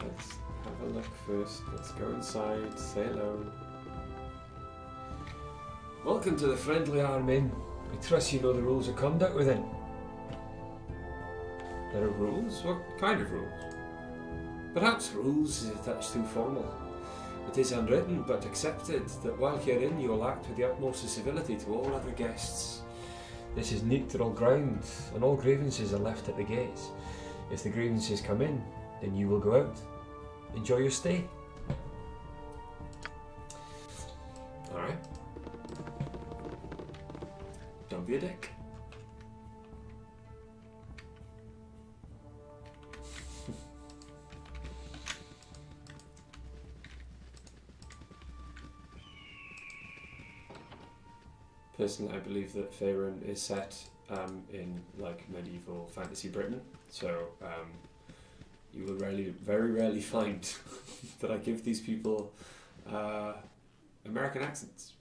Let's have a look first. Let's go inside, say hello. Welcome to the Friendly Arm Inn. I trust you know the rules of conduct within. There are rules? What kind of rules? Perhaps rules is a touch too formal. It is unwritten but accepted that while herein you will act with the utmost civility to all other guests. This is neutral ground, and all grievances are left at the gates. If the grievances come in, then you will go out. Enjoy your stay. Alright. Don't be a dick. Personally, I believe that Faerun is set in like medieval fantasy Britain, so you will very rarely find that I give these people American accents.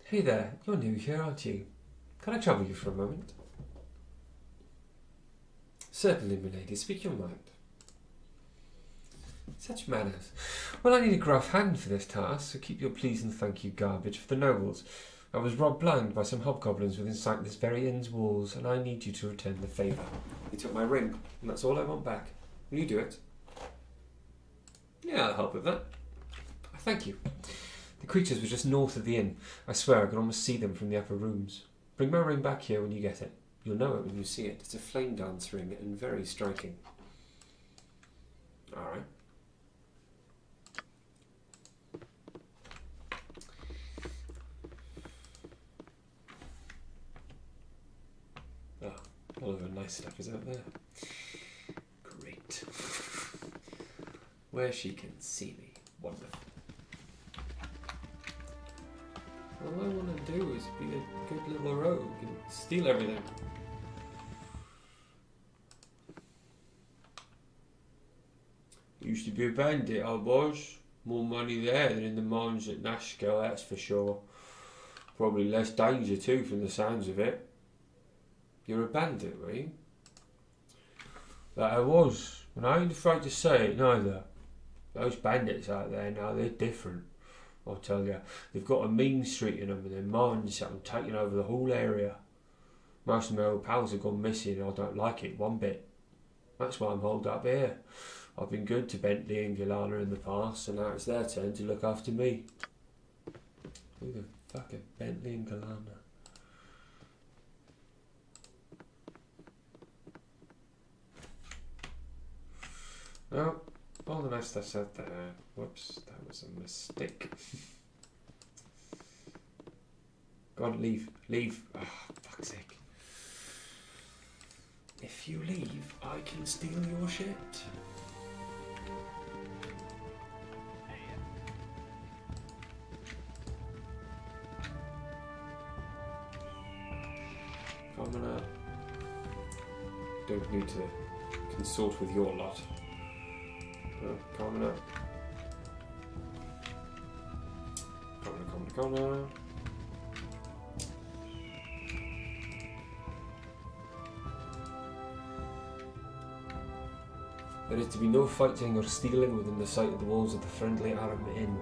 Hey there, you're new here, aren't you? Can I trouble you for a moment? Certainly, milady, speak your mind. Such manners. Well, I need a gruff hand for this task, so keep your please and thank you garbage for the nobles. I was robbed blind by some hobgoblins within sight of this very inn's walls, and I need you to return the favour. They took my ring, and that's all I want back. Will you do it? Yeah, I'll help with that. Thank you. The creatures were just north of the inn. I swear I could almost see them from the upper rooms. Bring my ring back here when you get it. You'll know it when you see it. It's a flame dance ring and very striking. Alright. All of the nice stuff is out there. Great. Where she can see me. Wonderful. All I want to do is be a good little rogue and steal everything. Used to be a bandit, I was. More money there than in the mines at Nashkel, that's for sure. Probably less danger too from the sounds of it. You're a bandit, were you? That I was, and I ain't afraid to say it neither. Those bandits out there now, they're different. I'll tell you, they've got a mean streak in them and their minds have taken over the whole area. Most of my old pals have gone missing and I don't like it one bit. That's why I'm holed up here. I've been good to Bentley and Gilana in the past, and now it's their turn to look after me. Who the fuck are Bentley and Gilana? No, all the nice stuff's out there. Whoops, that was a mistake. Go on, leave. Leave. Ah, oh, fuck's sake. If you leave, I can steal your shit. Commoner. Don't need to consort with your lot. Commoner. gonna... There is to be no fighting or stealing within the sight of the walls of the friendly Arm Inn.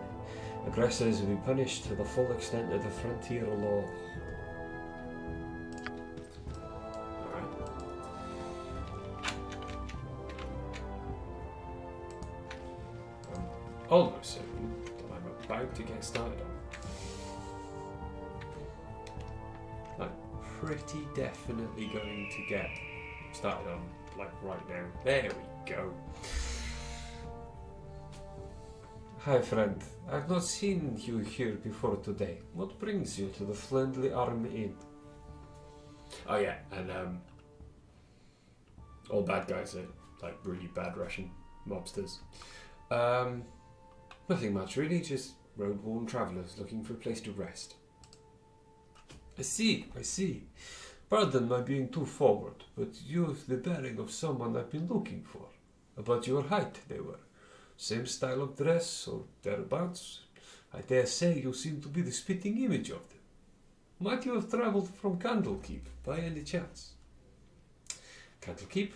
Aggressors will be punished to the full extent of the frontier law. Almost certain that I'm about to get started on. I'm pretty definitely going to get started on, like, right now. There we go. Hi friend, I've not seen you here before today. What brings you to the friendly Arm Inn? Oh yeah, and all bad guys are like really bad Russian mobsters. Nothing much really, just road-worn travellers looking for a place to rest. I see. Pardon my being too forward, but you have the bearing of someone I've been looking for. About your height, they were. Same style of dress, or thereabouts. I dare say you seem to be the spitting image of them. Might you have travelled from Candlekeep, by any chance? Candlekeep?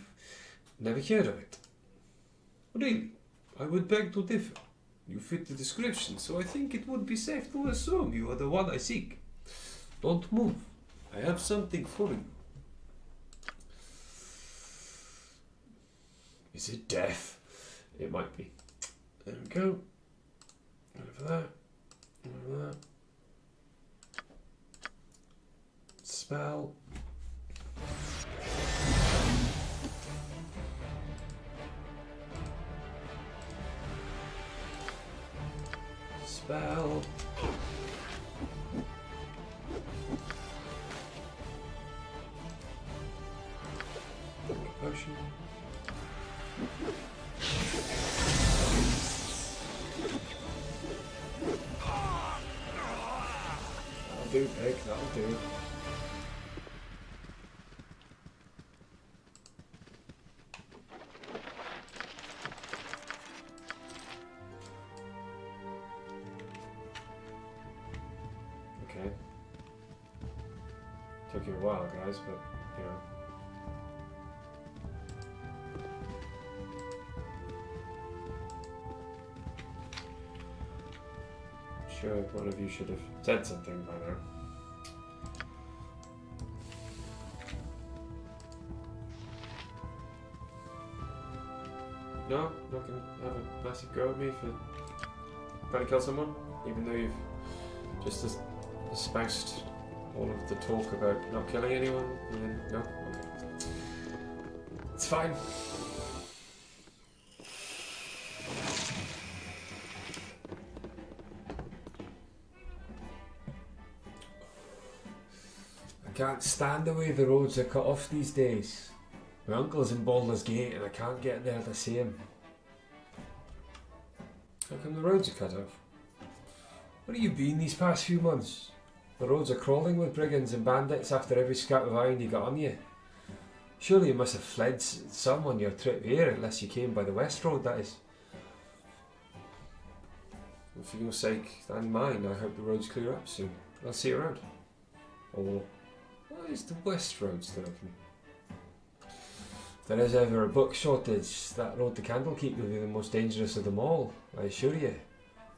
Never heard of it. Really? I would beg to differ. You fit the description, so I think it would be safe to assume you are the one I seek. Don't move. I have something for you. Is it death? It might be. There we go. Over there. Over there. Spell. Spell. Potion. That'll do, pig, that'll do. Okay. Took you a while, guys, but, you know. Sure, one of you should have said something by now. No? Not gonna have a massive go at me for trying to kill someone? Even though you've just espoused all of the talk about not killing anyone? And then, no? Okay. It's fine. I can't stand the way the roads are cut off these days. My uncle's in Baldur's Gate and I can't get there to see him. How come the roads are cut off? Where have you been these past few months? The roads are crawling with brigands and bandits after every scrap of iron you got on you. Surely you must have fled some on your trip here, unless you came by the west road, that is. Well, for your sake and mine, I hope the roads clear up soon. I'll see you around. Or, why is the west road still open? If there is ever a book shortage, that road to Candlekeep will be the most dangerous of them all, I assure you.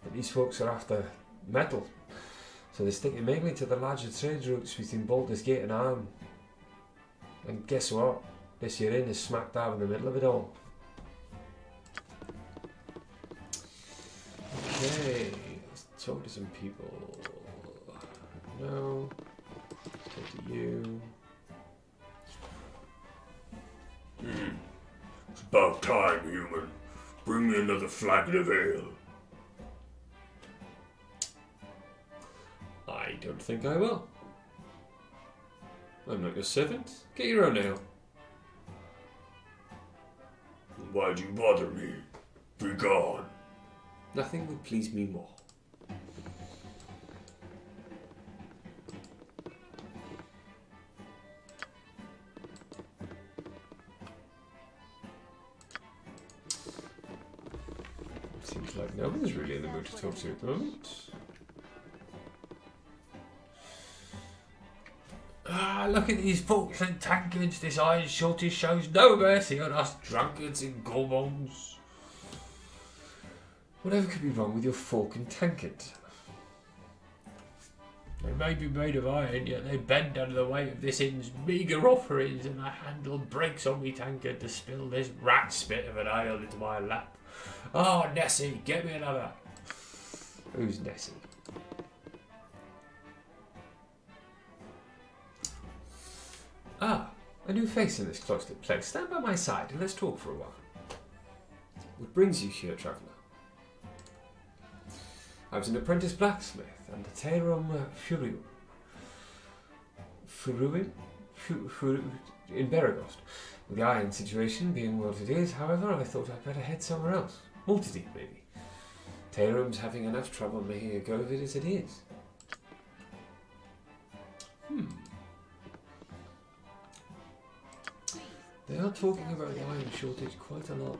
But these folks are after metal, so they stick mainly to the larger trade routes between Baldur's Gate and Arm. And guess what? This year in is smack dab in the middle of it all. Okay, let's talk to some people. No. Let's talk to you.
It's about time, human. Bring me another flagon of ale.
I don't think I will. I'm not your servant. Get your own ale.
Why'd you bother me? Be gone.
Nothing would please me more. Seems like no one's really in the mood to talk to at the moment. Ah, look at these forks and tankards. This iron shortage shows no mercy on us drunkards and gourmands. Whatever could be wrong with your fork and tankard? They may be made of iron, yet they bend under the weight of this inn's meagre offerings, and the handle breaks on me tankard to spill this rat spit of an ale into my lap. Oh, Nessie, get me another. Who's Nessie? Ah, a new face in this cloistered place. Stand by my side and let's talk for a while. What brings you here, traveller? I was an apprentice blacksmith and a Terum in Beregost. With the iron situation being what it is, however, I thought I'd better head somewhere else. Multideep, maybe. Terum's having enough trouble making a go of it as it is. They are talking about the iron shortage quite a lot.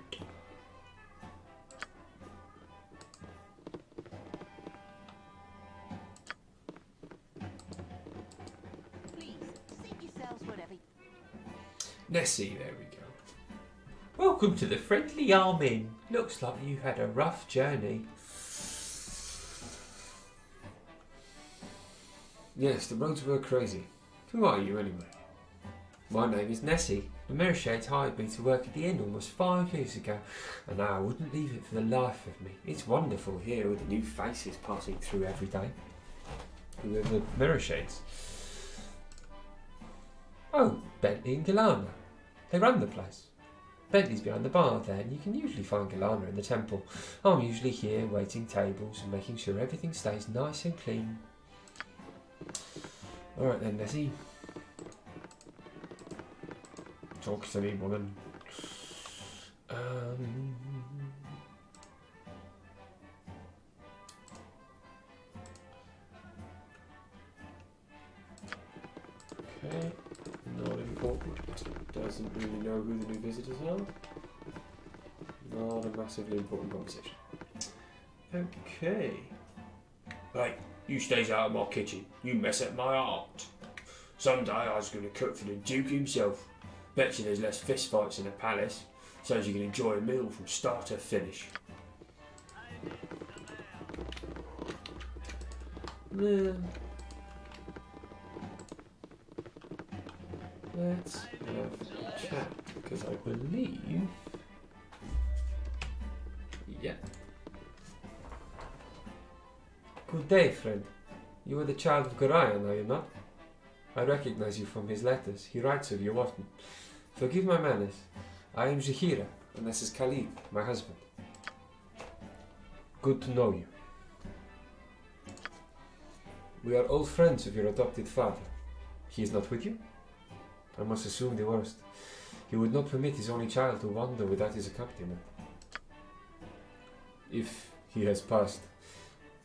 Nessie, there we go. Welcome to the Friendly Arm Inn. Looks like you had a rough journey. Yes, the roads were crazy. Who are you anyway? My name is Nessie. The Mershades hired me to work at the inn almost 5 years ago, and now I wouldn't leave it for the life of me. It's wonderful here with the new faces passing through every day. Who are the Mershades? Oh, Bentley and Galana. They run the place. Bentley's behind the bar there, and you can usually find Galana in the temple. I'm usually here waiting tables and making sure everything stays nice and clean. Alright then, Nessie. Talk to me, woman. Okay, not important. Doesn't really know who the new visitors are. Not a massively important conversation. Okay. Right, you stays out of my kitchen. You mess up my art. Someday I was going to cook for the Duke himself. Bet you there's less fist fights in a palace, so as you can enjoy a meal from start to finish. Let's have a chat, because I believe... Yeah. Good day, friend. You are the child of Gorion, are you not? I recognize you from his letters. He writes of you often. Forgive my manners. I am Zahira, and this is Khalid, my husband. Good to know you. We are old friends of your adopted father. He is not with you? I must assume the worst. He would not permit his only child to wander without his accompaniment. If he has passed,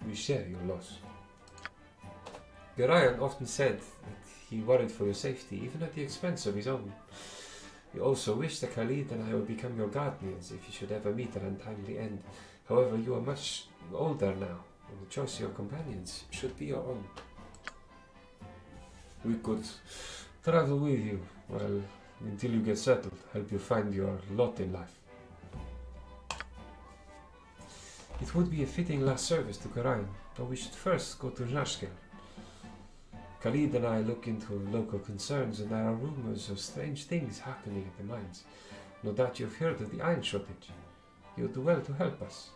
we share your loss. Garayan often said that he worried for your safety, even at the expense of his own. He also wished that Khalid and I would become your guardians if you should ever meet an untimely end. However, you are much older now, and the choice of your companions should be your own. We could travel with you, well, until you get settled, help you find your lot in life. It would be a fitting last service to Garayan, but we should first go to Nashkel. Khalid and I look into local concerns, and there are rumors of strange things happening at the mines. No doubt you've heard of the iron shortage. You would do well to help us.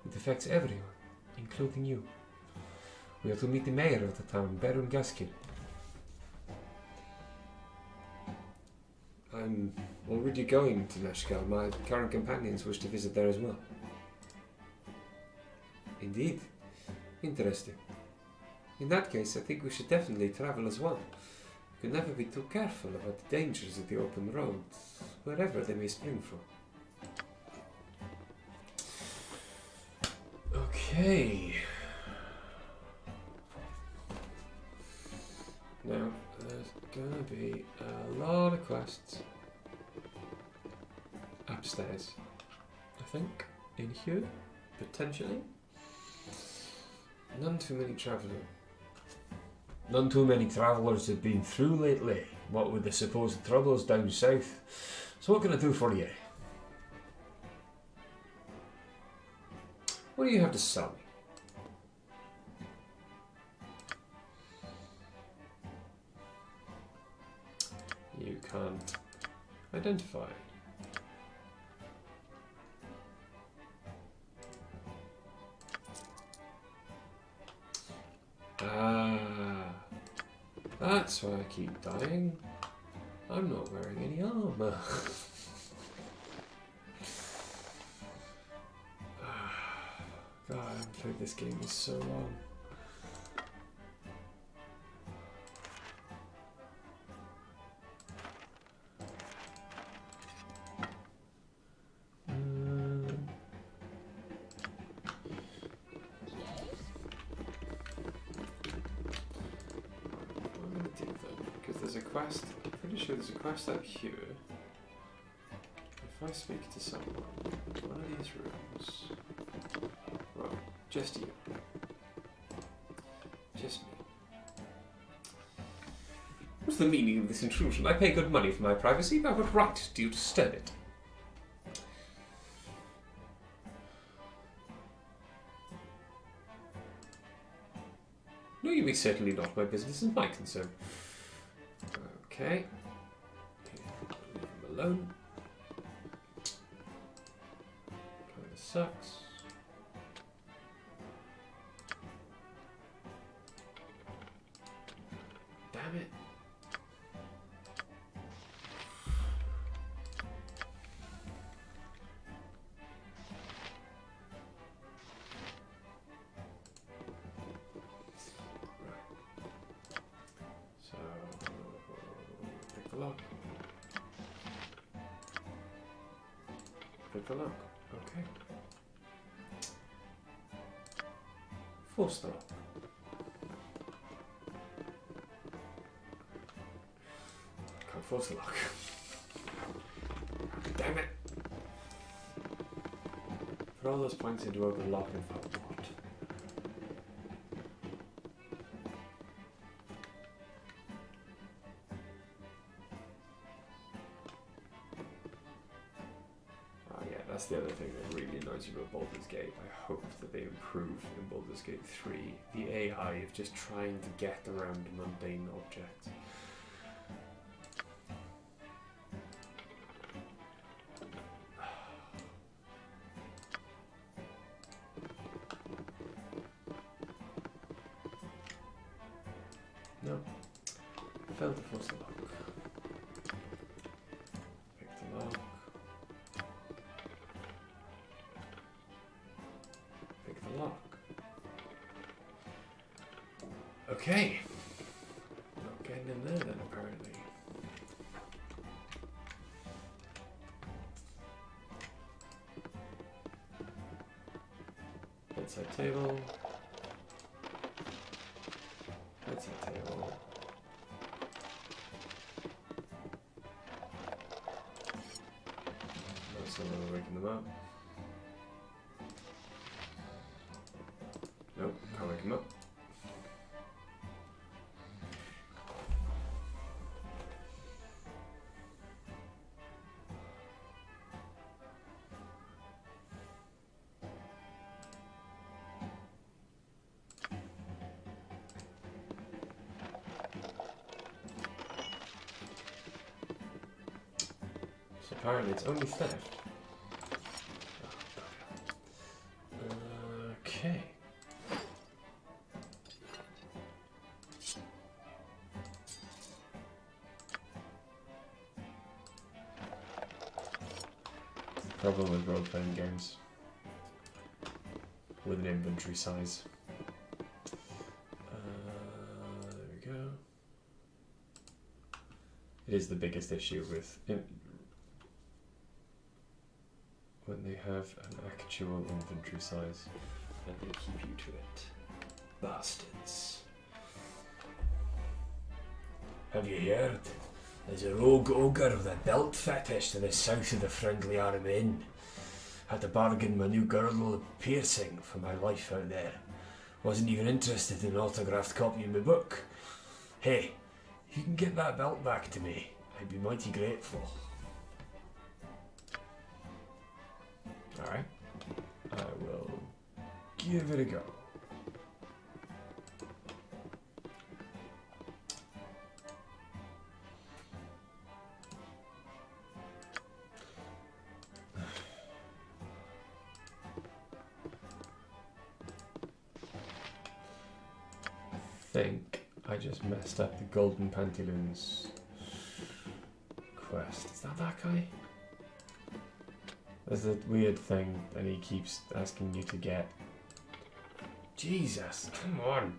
It affects everyone, including you. We are to meet the mayor of the town, Baron Gaskill. I'm already going to Nashkel. My current companions wish to visit there as well. Indeed. Interesting. In that case, I think we should definitely travel as one. We could never be too careful about the dangers of the open road, wherever they may spring from. Okay. Now, there's gonna be a lot of quests upstairs, I think, in here, potentially. None too many travelling. None too many travellers have been through lately, what with the supposed troubles down south. So what can I do for you? What do you have to sell me? You can't identify. Ah, that's why I keep dying. I'm not wearing any armour. God, I haven't played this game in so long. Quest. I'm pretty sure there's a quest up here. If I speak to someone in one of these rooms, well, just you, just me. What's the meaning of this intrusion? I pay good money for my privacy, but what right do you disturb it? No, you make certainly not. My business is my concern. Okay. Leave him alone. Kind of sucks. Damn it. Lock. Pick the lock. Okay. Force the lock. Can't force the lock. Damn it! Put all those points into open lock and fuck what? That's the other thing that really annoys you about Baldur's Gate. I hope that they improve in Baldur's Gate 3 the AI of just trying to get around mundane objects. No. Failed to force the lock. Pick the lock. Lock. Okay. Not getting in there then, apparently. Bedside table. Bedside table. No, someone waking them up. Nope, can't wake him up. So apparently it's only theft. Okay. Problem with role-playing games with an inventory size. There we go. It is the biggest issue with when they have an actual inventory size and they keep you to it. Bastards. Have you heard? There's a rogue ogre with a belt fetish to the south of the Friendly Arm Inn. Had to bargain my new girdle of piercing for my life out there. Wasn't even interested in an autographed copy of my book. Hey, if you can get that belt back to me, I'd be mighty grateful. Alright. I will give it a go. I think I just messed up the Golden Pantaloons quest. Is that guy? There's a weird thing and he keeps asking you to get. Jesus, come on.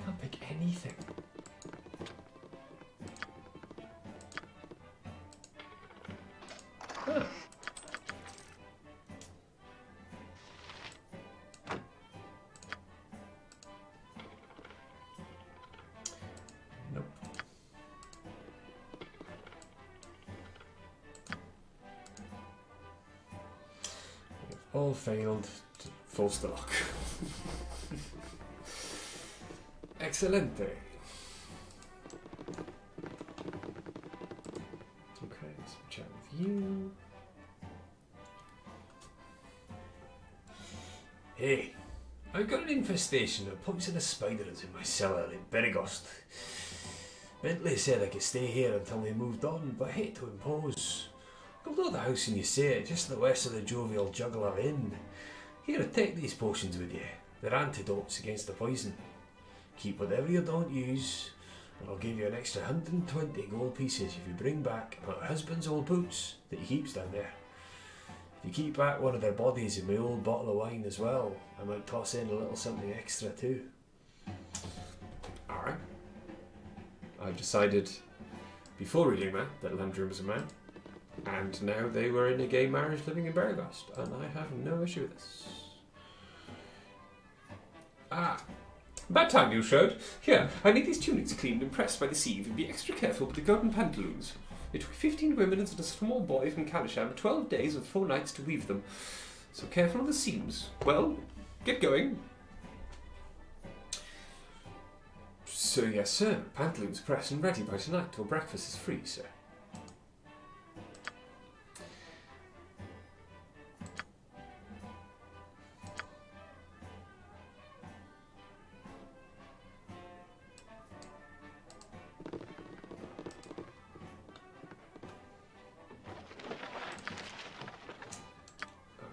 Can't pick anything. Huh. Nope. We've all failed to full stock. Excelente. Okay, let's chat with you. Hey, I've got an infestation of poisonous spiders in my cellar in Berrigost. Bentley said I could stay here until they moved on, but I hate to impose. Although the house in Yusea, just to the west of the jovial juggler inn. Here, take these potions with you. They're antidotes against the poison. Keep whatever you don't use, and I'll give you an extra 120 gold pieces if you bring back my husband's old boots that he keeps down there. If you keep back one of their bodies in my old bottle of wine as well, I might toss in a little something extra too. Alright. I decided before reading that Landrum was a man, and now they were in a gay marriage living in Berrigost, and I have no issue with this. Bad time you showed. Here, I need these tunics cleaned and pressed by the sieve, and be extra careful with the golden pantaloons. It took 15 women and a small boy from Kalisham 12 days and 4 nights to weave them. So careful on the seams. Well, get going. So yes, sir. Pantaloons pressed and ready by tonight, or breakfast is free, sir.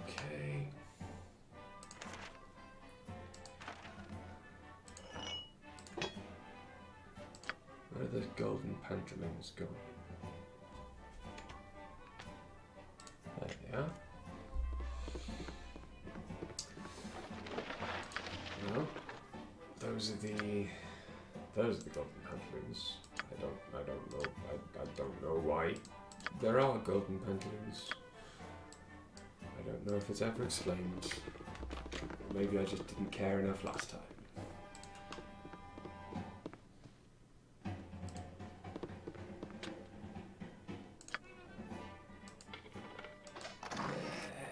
Okay. Where are the golden pantaloons going? There they are. No, those are the golden pantaloons. I don't know. I don't know why there are golden pantaloons. I don't know if it's ever explained. Maybe I just didn't care enough last time.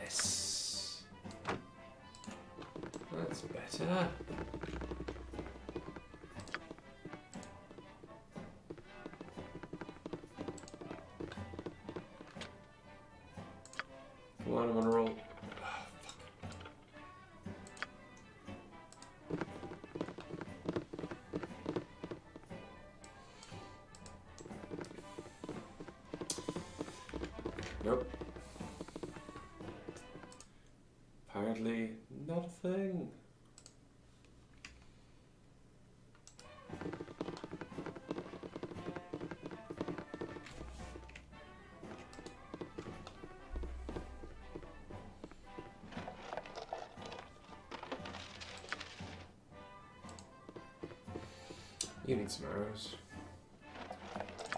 Yes. That's better. Come on, I'm on a roll. Ah, fuck. Nope. Apparently not a thing. You need some arrows.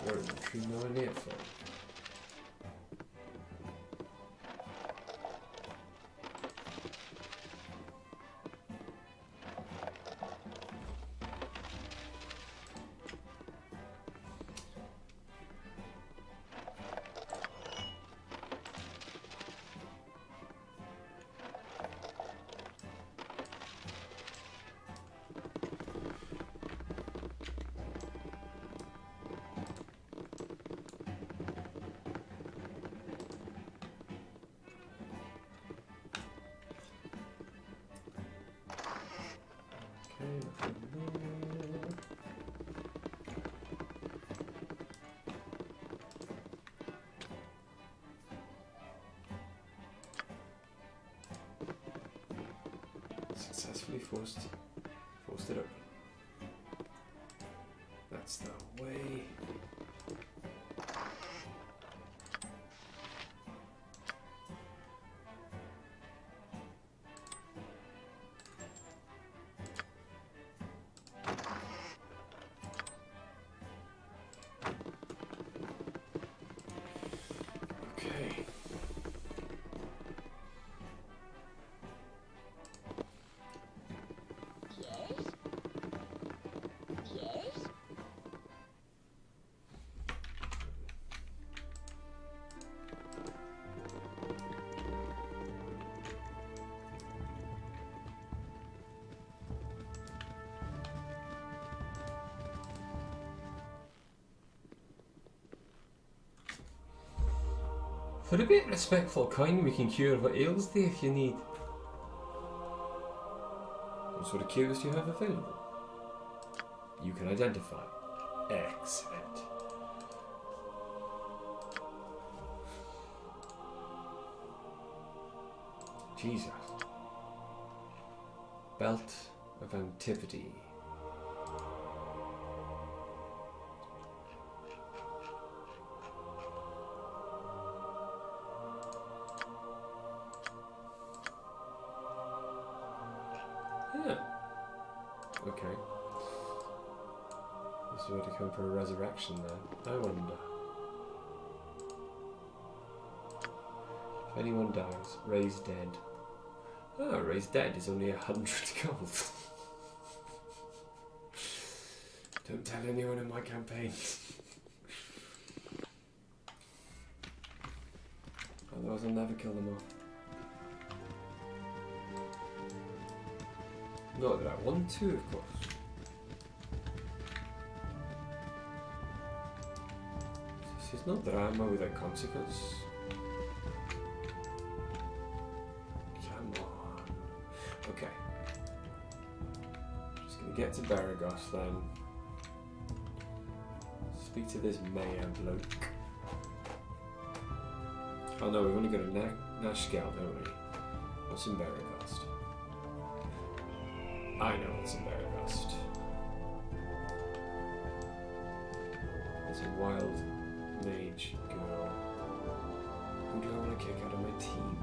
You're in the tree nowhere near full. nothing there. Successfully forced it open. That's the way. Okay.
Yes? Yes?
For a bit respectful kind, we can cure what ails thee if you need. What sort of cures do you have available? You can identify. Excellent. Jesus. Belt of Antipodes. Yeah. Okay. This is where to come for a resurrection then. I wonder. If anyone dies, raise dead. Oh, raise dead is only 100 gold. Don't tell anyone in my campaign. Otherwise I'll never kill them off. Not that I want to, of course. This is not drama without consequence. Come on. Okay. Just gonna get to Baragos then. Speak to this mayor bloke. Oh no, we've only got a Nashgal, don't we? What's in Baragos? I know what's in Baragos. There's a wild mage girl. Who do I want to kick out of my team?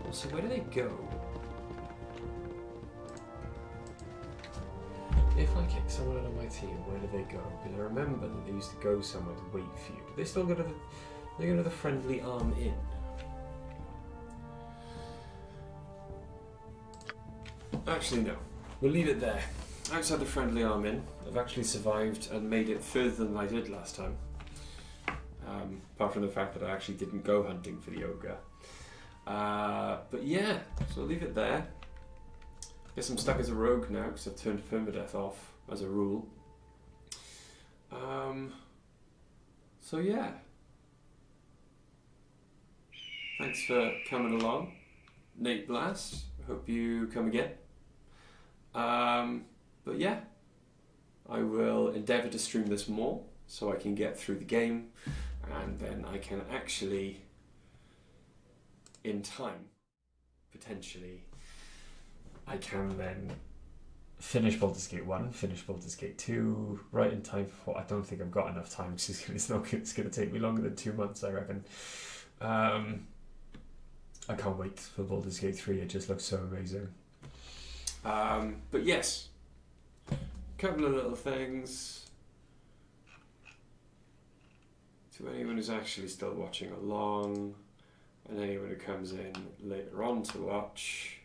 Also, where do they go? If I kick someone out of my team, where do they go? Because I remember that they used to go somewhere to wait for you. Do they still go to the Friendly Arm Inn? Actually, no. We'll leave it there. Outside the Friendly Arm Inn, I've actually survived and made it further than I did last time. Apart from the fact that I actually didn't go hunting for the ogre. But yeah, so I'll leave it there. Guess I'm stuck as a rogue now because I've turned permadeath off as a rule. So yeah. Thanks for coming along, Nate Blast. Hope you come again. But yeah, I will endeavour to stream this more so I can get through the game and then I can actually, in time, potentially, I can then finish Baldur's Gate 1, finish Baldur's Gate 2, right in time for, I don't think I've got enough time because it's going to take me longer than 2 months, I reckon. I can't wait for Baldur's Gate 3, it just looks so amazing. But yes, a couple of little things. To anyone who's actually still watching along, and anyone who comes in later on to watch.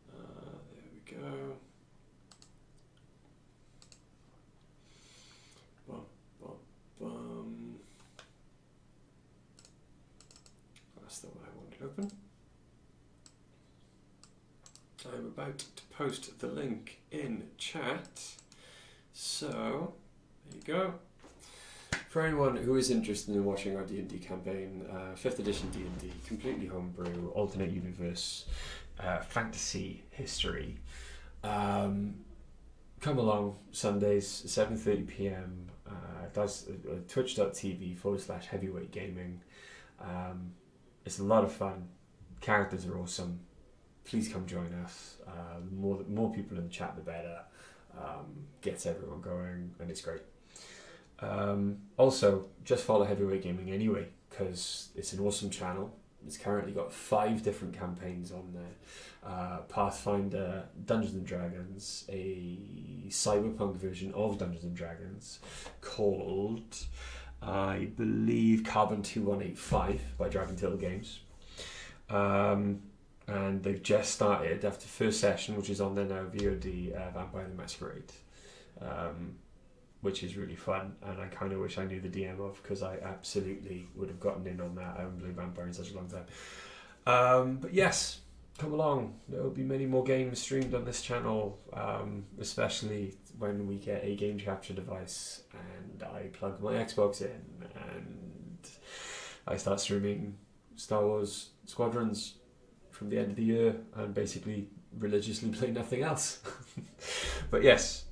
There we go. Bum, bum, bum. That's the one I wanted open. I'm about to post the link in chat. So, there you go. For anyone who is interested in watching our D&D campaign, 5th edition D&D, completely homebrew, alternate universe, fantasy history, Come along Sundays, 7:30 p.m. That's twitch.tv/heavyweight gaming. It's a lot of fun. Characters are awesome. Please come join us. More people in the chat, the better. Gets everyone going, and it's great. Also, just follow Heavyweight Gaming anyway, because it's an awesome channel. It's currently got 5 different campaigns on there. Pathfinder, Dungeons and Dragons, a cyberpunk version of Dungeons and Dragons called, I believe, Carbon 2185 by Dragon Tail Games. And they've just started, after first session, which is on there now, VOD, Vampire the Masquerade. Which is really fun, and I kind of wish I knew the DM of, because I absolutely would have gotten in on that. I haven't played Vampire in such a long time. But yes, come along. There will be many more games streamed on this channel, especially when we get a game capture device and I plug my Xbox in and I start streaming Star Wars Squadrons from the end of the year and basically religiously play nothing else. But yes,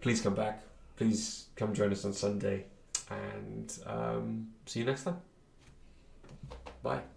please come back. Please come join us on Sunday. And see you next time. Bye.